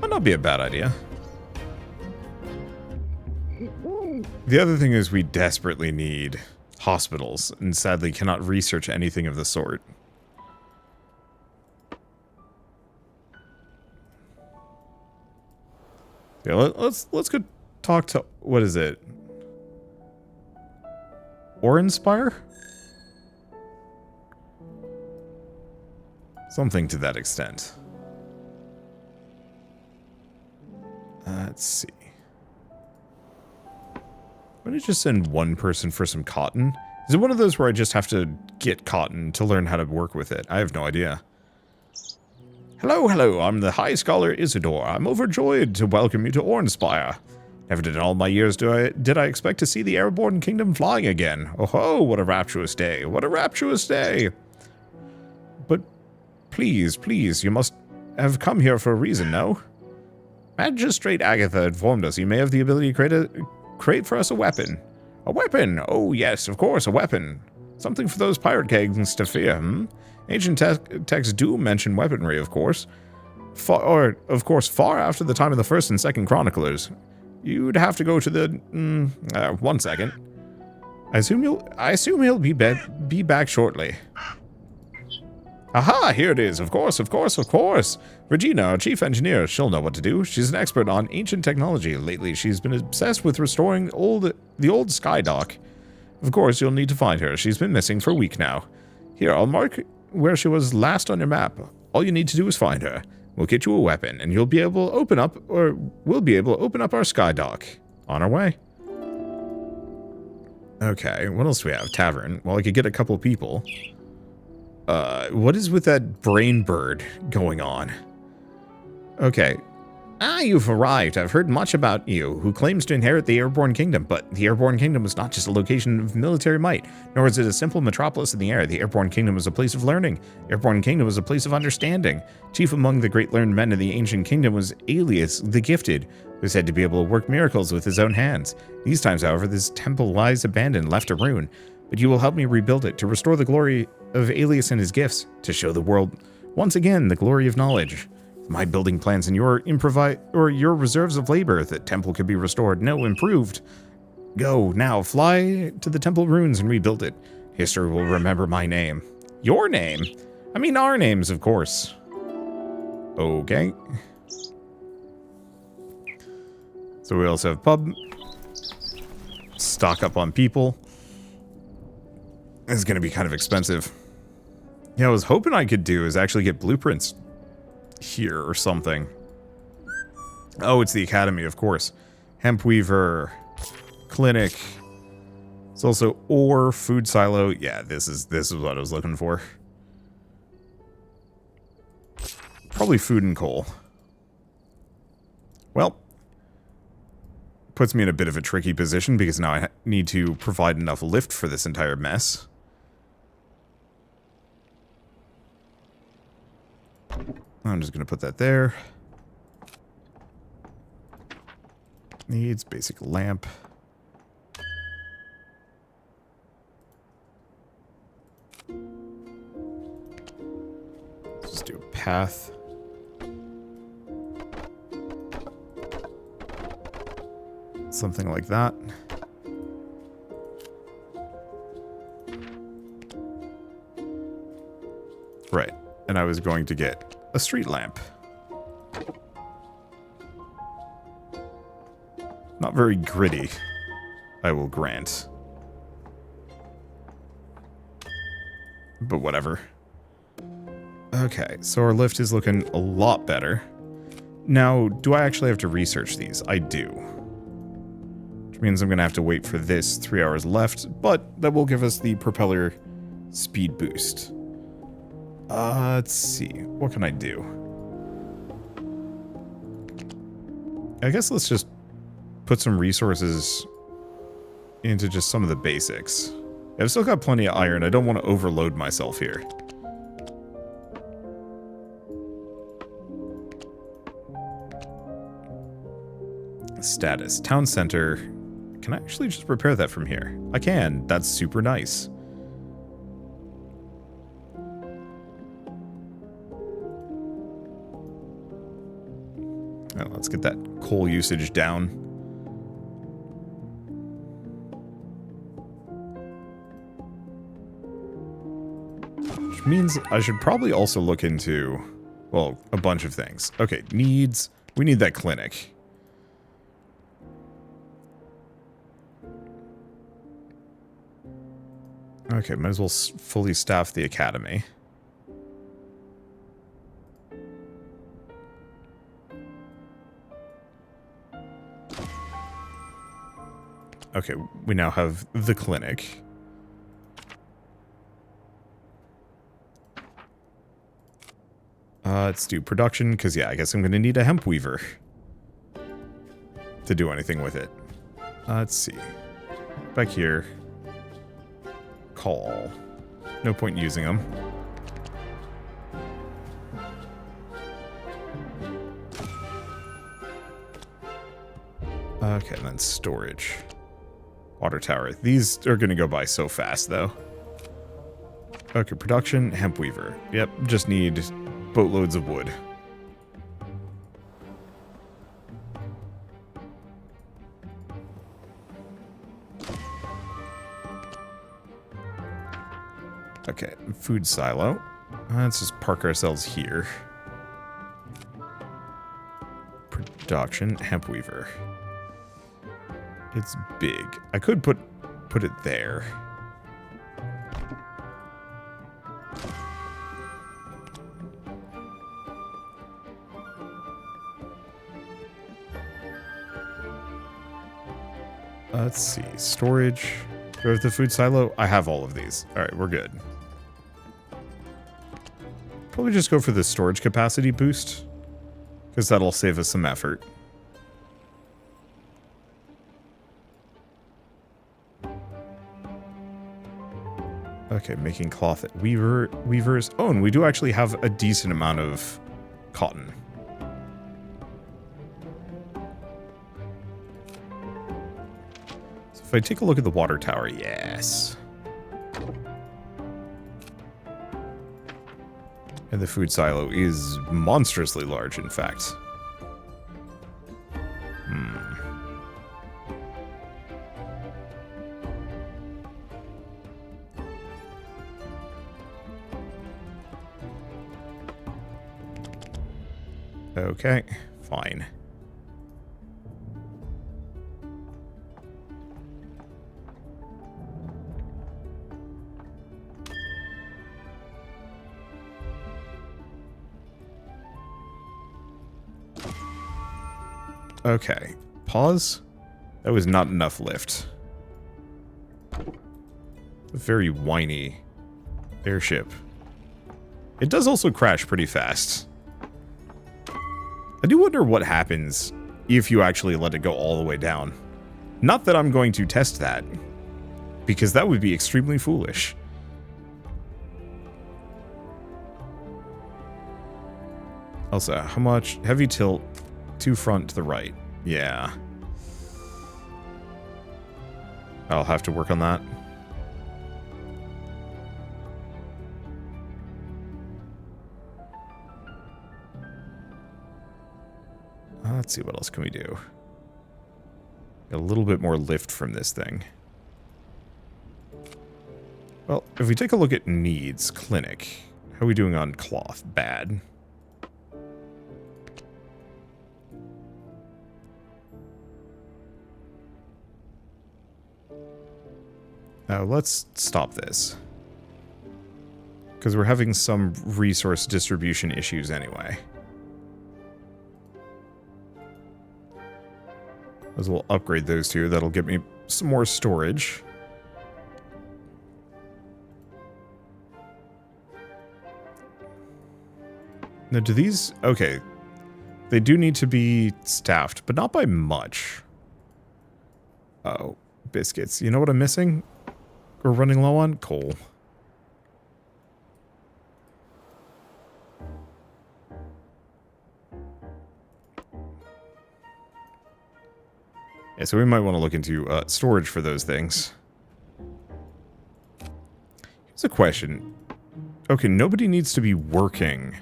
Might not be a bad idea. The other thing is we desperately need hospitals, and sadly cannot research anything of the sort. Yeah, let's go talk to, what is it? Inspire? Something to that extent. Let's see. I'm going to just send one person for some cotton. Is it one of those where I just have to get cotton to learn how to work with it? I have no idea. Hello, hello, I'm the High Scholar Isidore. I'm overjoyed to welcome you to Ornspire. Never did in all my years did I expect to see the Airborne Kingdom flying again. Oh ho, what a rapturous day, what a rapturous day. But please, please, you must have come here for a reason, no? Magistrate Agatha informed us you may have the ability to create for us a weapon. A weapon? Oh yes, of course, a weapon. Something for those pirate gangs to fear, hmm? Ancient texts do mention weaponry, of course. Far after the time of the First and Second Chroniclers. You'd have to go to the... 1 second. I assume he'll be back shortly. Aha, here it is. Of course, of course, of course. Regina, our chief engineer, she'll know what to do. She's an expert on ancient technology. Lately, she's been obsessed with restoring the old sky dock. Of course, you'll need to find her. She's been missing for a week now. Here, I'll mark where she was last on your map. All you need to do is find her. We'll get you a weapon, and we'll be able to open up our sky dock. On our way. Okay, what else do we have? Tavern. Well, I could get a couple people. What is with that brain bird going on? Okay. Ah, you've arrived. I've heard much about you, who claims to inherit the Airborne Kingdom, but the Airborne Kingdom is not just a location of military might, nor is it a simple metropolis in the air. The Airborne Kingdom is a place of learning. Airborne Kingdom is a place of understanding. Chief among the great learned men of the ancient kingdom was Alias, the Gifted, who is said to be able to work miracles with his own hands. These times, however, this temple lies abandoned, left to ruin, but you will help me rebuild it, to restore the glory of Alias and his gifts, to show the world, once again, the glory of knowledge. My building plans and your reserves of labor, the temple could be restored, no, improved. Go, now, fly to the temple ruins and rebuild it. History will remember my name. Your name? I mean our names, of course. Okay. So we also have pub. Stock up on people. This is going to be kind of expensive. Yeah, I was hoping I could do is actually get blueprints here or something. Oh, it's the academy, of course. Hemp weaver, clinic. It's also ore, food silo. Yeah, this is what I was looking for. Probably food and coal. Well, puts me in a bit of a tricky position because now I need to provide enough lift for this entire mess. I'm just going to put that there. Needs basic lamp. Just do a path. Something like that. Right. And I was going to get a street lamp. Not very gritty, I will grant. But whatever. Okay, so our lift is looking a lot better. Now, do I actually have to research these? I do. Which means I'm going to have to wait for this 3 hours left, but that will give us the propeller speed boost. Let's see. What can I do? I guess let's just put some resources into just some of the basics. I've still got plenty of iron. I don't want to overload myself here. Status. Town center. Can I actually just repair that from here? I can. That's super nice. Let's get that coal usage down. Which means I should probably also look into, well, a bunch of things. Okay, needs. We need that clinic. Okay, might as well fully staff the academy. Okay, we now have the clinic. Let's do production, because yeah, I guess I'm going to need a hemp weaver to do anything with it. Let's see. Back here. Call. No point using them. Okay, and then storage. Water tower. These are going to go by so fast, though. Okay, production, hemp weaver. Yep, just need boatloads of wood. Okay, food silo. Let's just park ourselves here. Production, hemp weaver. It's big. I could put it there. Let's see. Storage. Do I have the food silo? I have all of these. Alright, we're good. Probably just go for the storage capacity boost, because that'll save us some effort. Okay, making cloth at weavers. Oh, and we do actually have a decent amount of cotton. So if I take a look at the water tower, yes. And the food silo is monstrously large, in fact. Okay, fine. Okay, pause. That was not enough lift. A very whiny airship. It does also crash pretty fast. I do wonder what happens if you actually let it go all the way down. Not that I'm going to test that, because that would be extremely foolish. Also, how much? Heavy tilt, to front, to the right. Yeah. I'll have to work on that. Let's see, what else can we do? Get a little bit more lift from this thing. Well, if we take a look at needs, clinic, how are we doing on cloth? Bad. Now, let's stop this, because we're having some resource distribution issues anyway. As we'll upgrade those two, that'll give me some more storage. Now, do these... Okay. They do need to be staffed, but not by much. Oh, biscuits. You know what I'm missing? We're running low on coal. Yeah, so we might want to look into storage for those things. Here's a question. Okay, nobody needs to be working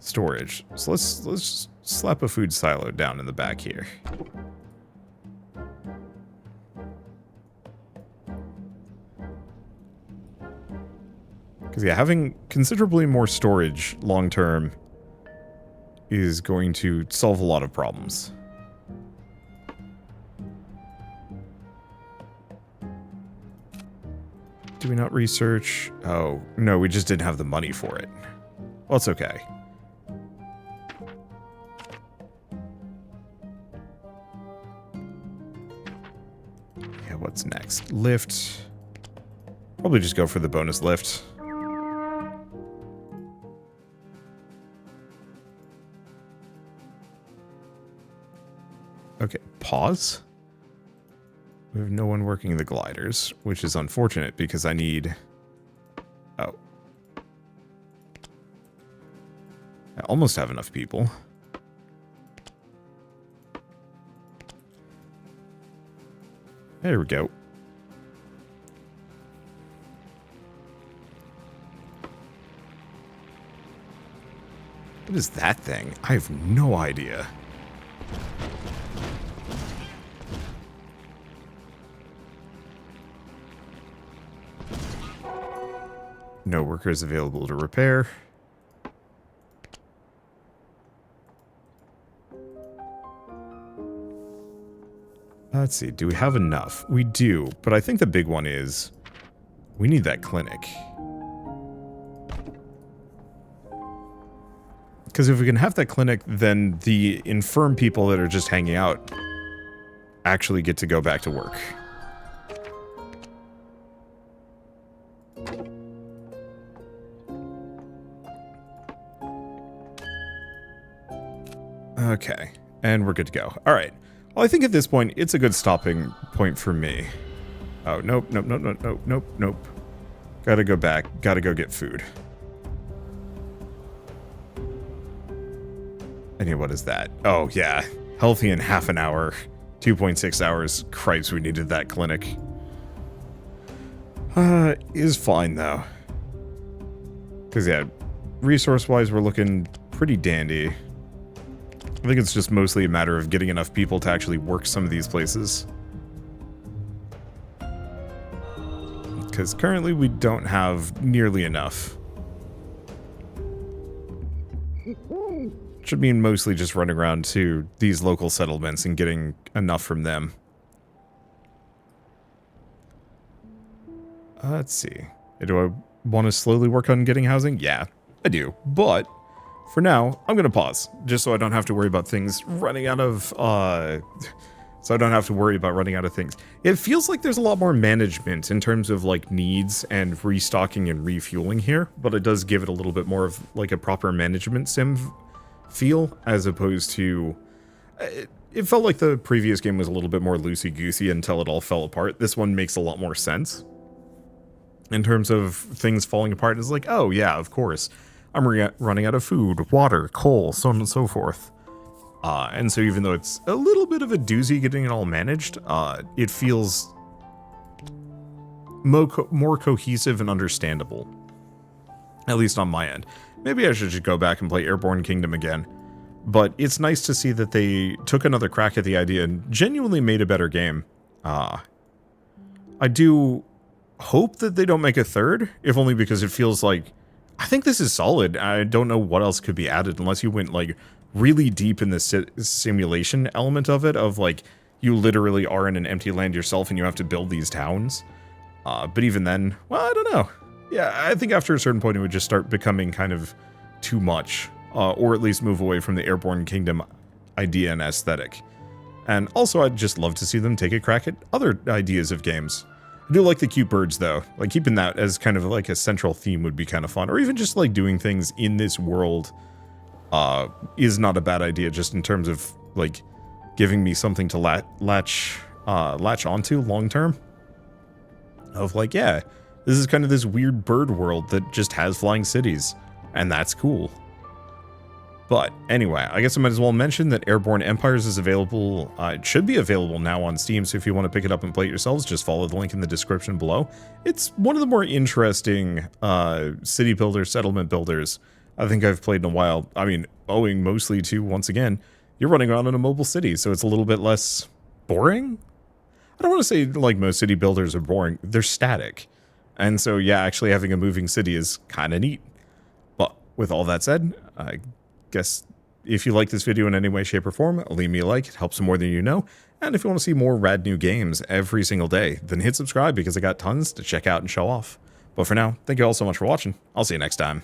storage. So let's just slap a food silo down in the back here. Because yeah, having considerably more storage long term is going to solve a lot of problems. Do we not research? Oh, no, we just didn't have the money for it. Well, it's okay. Yeah, what's next? Lift. Probably just go for the bonus lift. Okay, pause. We have no one working the gliders, which is unfortunate because I need... Oh. I almost have enough people. There we go. What is that thing? I have no idea. No workers available to repair. Let's see, do we have enough? We do, but I think the big one is we need that clinic. Because if we can have that clinic, then the infirm people that are just hanging out actually get to go back to work. Okay, and we're good to go. All right. Well, I think at this point, it's a good stopping point for me. Oh, nope, nope, nope, nope, nope, nope, nope. Gotta go back. Gotta go get food. And yeah, what is that? Oh, yeah. Healthy in half an hour. 2.6 hours. Cripes, we needed that clinic. Is fine, though. Because, yeah, resource-wise, we're looking pretty dandy. I think it's just mostly a matter of getting enough people to actually work some of these places. Because currently we don't have nearly enough. Should mean mostly just running around to these local settlements and getting enough from them. Let's see. Do I want to slowly work on getting housing? Yeah, I do. But for now, I'm going to pause, just so I don't have to worry about things running out of, things. It feels like there's a lot more management in terms of, like, needs and restocking and refueling here, but it does give it a little bit more of, like, a proper management sim feel, as opposed to... It felt like the previous game was a little bit more loosey-goosey until it all fell apart. This one makes a lot more sense. In terms of things falling apart, it's like, oh, yeah, of course. I'm running out of food, water, coal, so on and so forth. And so even though it's a little bit of a doozy getting it all managed, it feels more cohesive and understandable. At least on my end. Maybe I should just go back and play Airborne Kingdom again. But it's nice to see that they took another crack at the idea and genuinely made a better game. I do hope that they don't make a third, if only because it feels like... I think this is solid. I don't know what else could be added unless you went, like, really deep in the simulation element of it, of, like, you literally are in an empty land yourself and you have to build these towns. But even then, well, I don't know. Yeah, I think after a certain point it would just start becoming kind of too much, or at least move away from the Airborne Kingdom idea and aesthetic. And also, I'd just love to see them take a crack at other ideas of games. I do like the cute birds, though. Like, keeping that as kind of like a central theme would be kind of fun. Or even just, like, doing things in this world is not a bad idea, just in terms of, like, giving me something to latch onto long-term. Of, like, yeah, this is kind of this weird bird world that just has flying cities. And that's cool. But anyway, I guess I might as well mention that Airborne Empires is available. It should be available now on Steam, so if you want to pick it up and play it yourselves, just follow the link in the description below. It's one of the more interesting city builders, settlement builders I think I've played in a while. I mean, owing mostly to, once again, you're running around in a mobile city, so it's a little bit less boring? I don't want to say, like, most city builders are boring. They're static. And so, yeah, actually having a moving city is kind of neat. But with all that said, I guess if you like this video in any way, shape, or form, leave me a like. It helps more than you know. And if you want to see more rad new games every single day, then hit subscribe because I got tons to check out and show off. But for now, thank you all so much for watching. I'll see you next time.